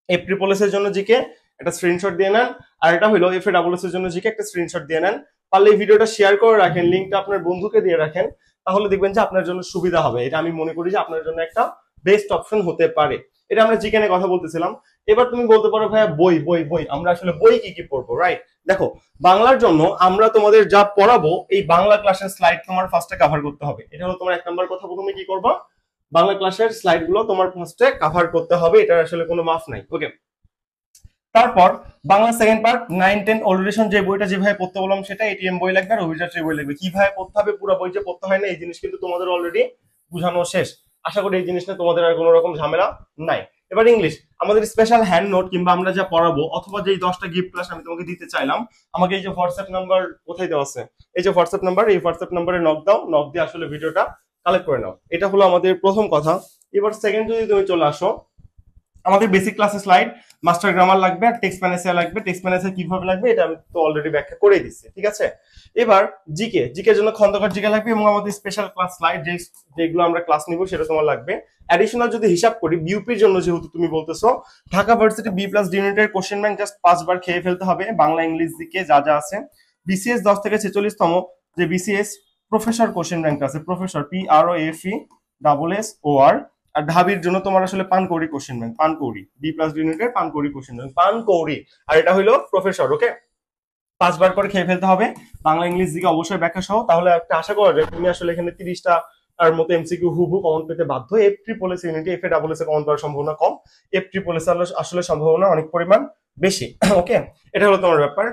এফ এর জন্য জিকে, একটা স্ক্রিনশট দিয়ে নেন। আর এটা হলো এফ এর জন্য জিকে, একটা স্ক্রিনশট দিয়ে নেন। পারলে এই ভিডিওটা শেয়ার করে রাখেন, লিঙ্কটা আপনার বন্ধুকে দিয়ে রাখেন, তাহলে দেখবেন যে আপনার জন্য সুবিধা হবে। এটা আমি মনে করি যে আপনার জন্য একটা বেস্ট অপশন হতে পারে। এটা আমরা জিকে নিয়ে কথা বলতেছিলাম। এবার তুমি বলতে পারো ভাইয়া বই বই বই, আমরা আসলে বই কি কি পড়বো, রাইট? দেখো, বাংলার জন্য আমরা তোমাদের যা পড়াবো, এই বাংলা ক্লাসের স্লাইড তোমার ফার্স্টে কভার করতে হবে। এটা হলো তোমার এক নম্বর কথা। প্রথমে কি করবা, বাংলা ক্লাসের স্লাইড গুলো তোমার ফার্স্টে কভার করতে হবে, এটা আসলে কোনো মাফ নাই। ওকে, তারপর বাংলা সেকেন্ড পার্ট 9-10 অলরেডি যে বইটা যেভাবে পড়তে বললাম সেটা, এটিএম বই লাগবে আর অভিযাত্রী বই লাগবে। কিভাবে পড়তে হবে, পুরো বই যে পড়তে হয় না, এই জিনিস কিন্তু তোমাদের অলরেডি বুঝানো শেষ। আশা করি এই জিনিসটা তোমাদের আর কোনো রকম ঝামেলা নাই। এবার ইংলিশ, আমাদের স্পেশাল হ্যান্ড নোট কিংবা আমরা যা পড়াবো, অথবা যে 10টা গিফট ক্লাস আমি তোমাকে দিতে চাইলাম, আমাকে এই যে হোয়াটসঅ্যাপ নাম্বার কোথায় দেওয়া আছে, এই যে হোয়াটসঅ্যাপ নাম্বার, এই হোয়াটসঅ্যাপ নাম্বারে নক দাও, নক দিয়ে আসলে ভিডিওটা কালেক্ট করে নাও। এটা হলো আমাদের প্রথম কথা। এবার সেকেন্ড যদি তুমি চলে আসো, আমাদের বেসিক ক্লাসের স্লাইড, মাস্টার গ্রামার লাগবে আর টেক্সট প্যানেসিয়া লাগবে। টেক্সট প্যানেসিয়া কিভাবে লাগবে এটা আমি তো অলরেডি ব্যাখ্যা করে দিচ্ছি, ঠিক আছে? এবার জিকে, জিকের জন্য খন্দকার জিকে লাগবে এবং আমাদের স্পেশাল ক্লাস স্লাইড যেগুলো আমরা ক্লাস নিব সেটা তোমার লাগবে। অ্যাডিশনাল যদি হিসাব করি, বিউপির জন্য যেহেতু তুমি বলতেছো, ঢাকা ভার্সিটি বি প্লাস ইউনিটের কোশ্চেন ব্যাংক জাস্ট 5বার খেয়ে ফেলতে হবে, বাংলা ইংলিশ জিকে যা যা আছে। বিসিএস 10 থেকে 46তম যে বিসিএস প্রফেসর কোশ্চেন ব্যাংক আছে, প্রফেসর PROFE আর ঢাবির জন্য তোমার আসলে পানকৌড়ি কোশ্চেন ব্যাংক, পানকৌড়ি বি প্লাস ইউনিটের পানকৌড়ি কোশ্চেন ব্যাংক, পানকৌড়ি। আর এটা হলো প্রফেসর। ওকে, 5বার করে খেয়ে ফেলতে হবে, বাংলা ইংলিশ দিকে অবশ্যই ব্যাখ্যা সহ। তাহলে একটা আশা করা যায় তুমি আসলে এখানে 30টা আর মতো এমসিকিউ হুবহু কমন পেতে বাধ্য। এফ ট্রিপল এস ইউনিটি, এফ এ ডাবল এস এ কমন পাওয়ার সম্ভাবনা কম, এফ ট্রিপল এস আসলে সম্ভাবনা অনেক পরিমাণ বেশি। ওকে, এটা হলো তোমার ব্যাপার।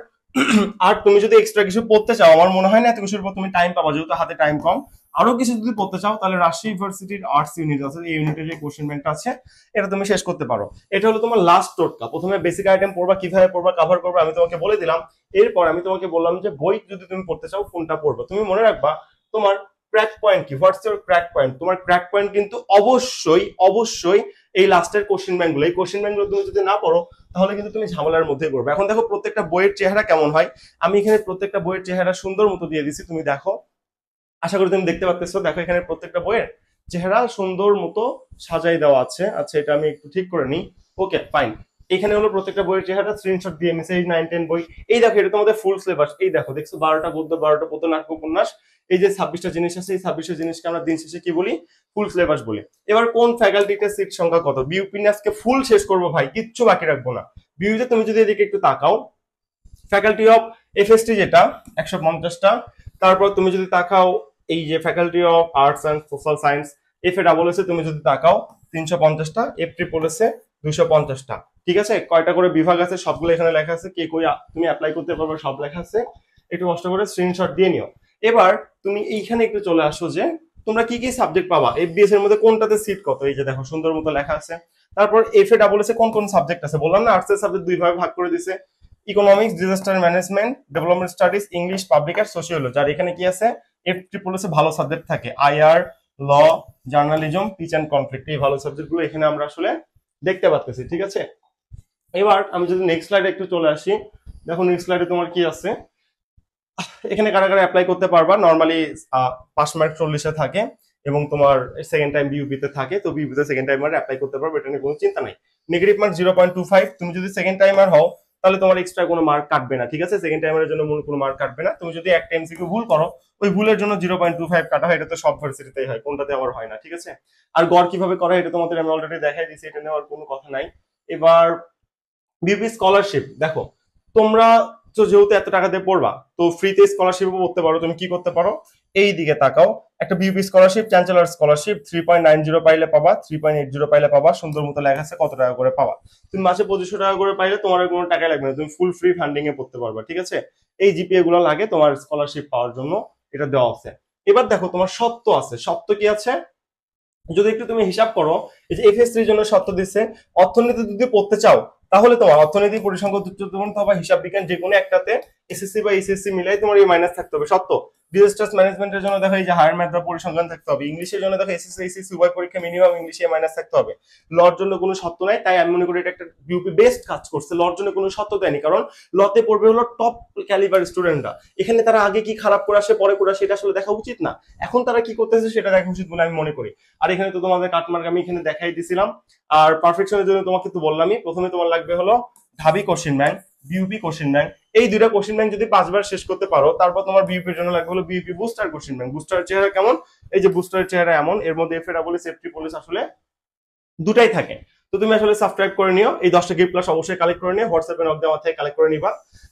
আর তুমি যদি এক্সট্রা কিছু পড়তে চাও, আমার মনে হয় না এত কিছুর উপর তুমি টাইম পাবা, যেহেতু হাতে টাইম কম। আরো কিছু যদি পড়তে চাও, তাহলে রাজশাহী ইউনিভার্সিটির আর্টস ইউনিট আছে, এই ইউনিটের যে কোশ্চেন ব্যাংকটা আছে এটা তুমি শেষ করতে পারো। এটা হলো তোমার লাস্ট টোটকা। প্রথমে বেসিক আইটেম পড়বা, কিভাবে পড়বা, কভার করবা আমি তোমাকে বলে দিলাম। এরপর আমি তোমাকে বললাম যে বই যদি তুমি পড়তে চাও কোনটা পড়বে। তুমি মনে রাখবা তোমার ক্র্যাক পয়েন্ট কি, হোয়াটস ইউর ক্র্যাক পয়েন্ট। তোমার ক্র্যাক পয়েন্ট কিন্তু অবশ্যই অবশ্যই এই লাস্টের কোশ্চেন ব্যাংকগুলো। এই কোশ্চেন ব্যাংকগুলো তুমি যদি না পড়ো, তাহলে কিন্তু তুমি ঝামেলার মধ্যে পড়বে। এখন দেখো প্রত্যেকটা বইয়ের চেহারা কেমন হয়, আমি এখানে প্রত্যেকটা বইয়ের চেহারা সুন্দর মতো দিয়ে দিছি, তুমি দেখো, আশা করি তুমি দেখতে পাচ্ছো। দেখো এখানে প্রত্যেকটা বইয়ের চেহারা সুন্দর মতো সাজাই দেওয়া আছে। আচ্ছা, এটা আমি একটু ঠিক করে নিই। ওকে, ফাইন। এখানে হলো প্রত্যেকটা বইয়ের চেহারা স্ক্রিনশট দিয়ে নিছে। এই 9-10 বই, এই দেখো এটা তোমাদের ফুল সিলেবাস। এই দেখো, দেখছো 12টা গদ্য, 12টা পদ্য, নাট্য, উপন্যাস, এই যে 26টা জিনিস আছে, এই 26টা জিনিসকে আমরা দিন শেষে কি বলি, ফুল সিলেবাস বলি। এবার কোন ফ্যাকাল্টিতে সিট সংখ্যা কত, বিউপি আজকে ফুল শেষ করবো ভাই, কিচ্ছু বাকি রাখবো না। বিউতে তুমি যদি এদিকে একটু তাকাও, ফ্যাকাল্টি অফ এফএসটি যেটা 150টা, তারপর তুমি যদি তাকাও এই যে faculty of arts and social science F A double S এ তুমি যদি তাকাও 350টা, এফ ট্রিপল এস এ 250টা। ঠিক আছে, কয়টা করে বিভাগ আছে সবগুলো এখানে লেখা আছে, কে কই তুমি অ্যাপ্লাই করতে পারবে সব লেখা আছে, একটু কষ্ট করে স্ক্রিনশট দিয়ে নিও। এবার তুমি এইখানে একটু চলে আসো যে তোমরা কি কি সাবজেক্ট পাবা, এফবিএস এর মধ্যে কোনটাতে সিট কত, এই যে দেখো সুন্দর মতো লেখা আছে। তারপর এফ এ ডাবল এস এ কোন কোন সাবজেক্ট আছে, বললাম না আর্টস এর সাবজেক্ট দুই ভাগে ভাগ করে দিছে, economics, disaster management, development studies, English, public আর সোশিওলজি। আর এখানে কি আছে, এফ ট্রিপল এস এ ভালো সাবজেক্ট থাকে, IR, law, journalism, peace and conflict, এই ভালো সাবজেক্ট গুলো এখানে আমরা আসলে দেখতে পাচ্ছি। ঠিক আছে, এবার আমি যদি নেক্সট স্লাইডে একটু চলে আসি, দেখো নেক্সট স্লাইডে তোমার কি আছে, এখানে কারা কারা অ্যাপ্লাই করতে পারবা। নর্মালি পাস মার্ক 40-এ থাকে এবং তোমার সেকেন্ড টাইম বিউপিতে থাকে, তো বিউপিতে সেকেন্ড টাইমার অ্যাপ্লাই করতে পারবে, এটা নিয়ে কোনো চিন্তা নাই। নেগেটিভ মার্ক 0.25, তুমি যদি সেকেন্ড টাইমার হও তাহলে তোমার এক্সট্রা কোনো মার্ক কাটবে না। ঠিক আছে, সেকেন্ড টাইমারের জন্য কোনো মার্ক কাটবে না। তুমি যদি একটা এমসিকিউ ভুল করো, ওই ভুলের জন্য 0.25 কাটা হয়, এটা তো সব ভার্সিটিতেই হয়, কোনটাতে আবার হয় না। ঠিক আছে, আর গড় কিভাবে করা এটা তোমাদের আমি অলরেডি দেখাই দিয়েছি, এটা নেওয়ার কোনো কথা নাই। এবার বিউপি স্কলারশিপ, দেখো তোমরা তো যেহেতু এত টাকা দিয়ে পড়বা, তো ফ্রিতে স্কলারশিপ করতে পারো। তুমি কি করতে পারো, এই দিকে তাকাও, একটা বিউপি স্কলারশিপ, চ্যান্সেলর স্কলারশিপ 3.90 পাইলে পাবা, 3.80 পাইলে পাবা, সুন্দর মতো লেখা আছে কত টাকা করে পাবা। তুমি মাসে 2500 টাকা করে পাইলে তোমার কোনো টাকা লাগবে না, তুমি ফুল ফ্রি ফান্ডিং এ পড়তে পারবা। ঠিক আছে, এই জিপিএ গুলো লাগে তোমার স্কলারশিপ পাওয়ার জন্য, এটা দেওয়া আছে। এবার দেখো তোমার সত্য আছে, সত্য কি আছে যদি একটু তুমি হিসাব করো, এই যে FS3 জন্য সত্য দিচ্ছে, অর্থনীতি যদি পড়তে চাও তাহলে তোমার অর্থনীতি, পরিসংখ্যান, তথ্য অথবা হিসাব বিজ্ঞান যে কোনো একটাতে SSC বা SSC মিলাই তোমার এই মাইনাস থাকতে হবে, সত্য। ডিজাস্টার্স ম্যানেজমেন্টের জন্য দেখো এই যে হায়ার ম্যাথ বা পরিসংখ্যান থাকতে হবে, ইংলিশের জন্য দেখো SSC SSC উভয় পরীক্ষা মিনিমাম ইংলিশে মাইনাস থাকতে হবে। লর জন্য কোনো সত্য নাই, তাই আমি মনে করি এটা একটা বিউপি বেস্ট কাজ করছে, লর জন্য কোনো সত্য দেয়নি, কারণ লতে পড়বে হলো টপ ক্যালিবার স্টুডেন্টরা, এখানে তারা আগে কি খারাপ করে আসে পরে করে আসে এটা আসলে দেখা উচিত না, এখন তারা কি করতেছে সেটা দেখা উচিত বলে আমি মনে করি। আর এখানে তো তোমাদের কাটমার্ক আমি এখানে দেখাই দিছিলাম। আর পারফেকশনের জন্য তোমাকে তো বললামই, প্রথমে তোমার লাগবে হলো ঢাবি question bank, BUP question bank, এই দুইটা কোশ্চেন ব্যাংক যদি 5 বার শেষ করতে পারো, তারপর তোমার বিউপির জন্য লাগবে হলো বিউপি বুস্টার কোশ্চেন ব্যাংক। বুস্টারের চেহারা কেমন, এই যে বুস্টারের চেহারা এমন, এর মধ্যে FA সেফটি পুলিশ আসলে দুটাই থাকে। তো তুমি আসলে সাবস্ক্রাইব করে নিও, এই 10টা গিফট ক্লাস অবশ্যই কালেক্ট করে নিও, হোয়াটসঅ্যাপে নক দেওয়া থেকে কালেক্ট করে নিবা।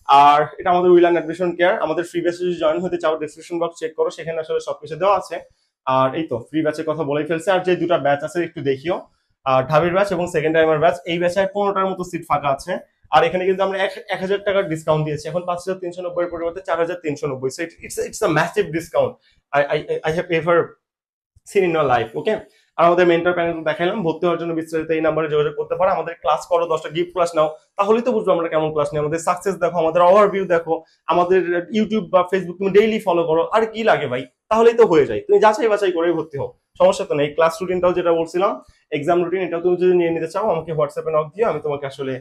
আর এটা আমাদের উইলান অ্যাডমিশন কেয়ার, আমাদের ফ্রি ব্যাচে যদি জয়েন হতে চাও ডেসক্রিপশন বক্স চেক করো, সেখানে আসলে সবকিছু দেওয়া আছে। আর এই তো ফ্রি ব্যাচের কথা বলেই ফেলছে, আর যে দুটা ব্যাচ আছে একটু দেখিও, আর ঢাবির ব্যাচ এবং সেকেন্ড টাইমার ব্যাচ, এই ব্যাচে 15টার মতো সিট ফাঁকা আছে। আর এখানে কিন্তু আমরা 1000 টাকার ডিসকাউন্ট দিয়েছি, এখন 5390 এর পরিবর্তে 4390, so it's a massive discount I have ever seen in your life. Okay, আর আমাদের মেন্টর প্যানেল দেখাইলাম, ভর্তি হওয়ার জন্য বিস্তারিত এই নাম্বারে যোগাযোগ করতে পারো, আমাদের ক্লাস করো, 10টা গিফট ক্লাস নাও, তাহলেই তো বুঝবো আমরা কেমন ক্লাস নিই, আমাদের সাকসেস দেখো, আমাদের ওভারভিউ দেখো, আমাদের ইউটিউব বা ফেসবুক তুমি ডেইলি ফলো করো, আর কি লাগে ভাই, তাহলেই তো হয়ে যায়, তুমি যাচাই বাছাই করে ভর্তি হও, সমস্যা তো নেই। ক্লাস রুটিনটাও যেটা বলছিলাম, এক্সাম রুটিন, এটাও তুমি যদি নিয়ে নিতে চাও আমাকে হোয়াটসঅ্যাপে নক দিও, আমি তোমাকে আসলে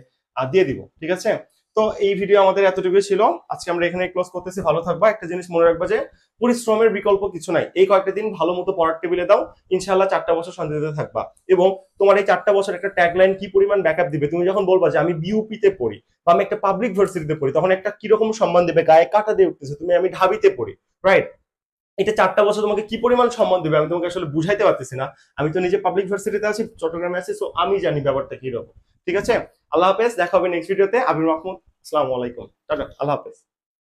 দিয়ে দিব, ঠিক আছে। তো এই ভিডিও আমাদের এতটুকুই ছিল, আজকে আমরা এখানে ক্লোজ করতেছি, ভালো থাকবা, একটা জিনিস মনে রাখবা যে পরিশ্রমের বিকল্প কিছু নাই, এই কয়েকটা দিন ভালো মতো পড়ার টেবিলে দাও, ইনশাআল্লাহ 4টা বছর শান্তিতে থাকবা। এবং তোমার এই 4টা বছর একটা ট্যাগলাইন কি পরিমাণ ব্যাকআপ দিবে, তুমি যখন বলবা যে আমি বিউপিতে পড়ি বা আমি একটা পাবলিক ভার্সিটিতে পড়ি, তখন একটা কিরকম সম্মান দেবে, গায়ে কাটা দিয়ে উঠতেছে, তুমি আমি ঢাবিতে পড়ি, রাইট, এটা 4টা বছর তোমাকে কি পরিমাণ সম্মান দেবে আমি তোমাকে আসলে বুঝাইতে পারতেছি না, আমি তো নিজে পাবলিক ভার্সিটিতে আছি, চট্টগ্রামে আছি, সো আমি জানি ব্যাপারটা কি রকম। ঠিক আছে, আল্লাহ হাফেজ, দেখা হবে নেক্সট ভিডিওতে। আবির মাহমুদ, আসসালামু আলাইকুম, টাটা, আল্লাহ হাফেজ।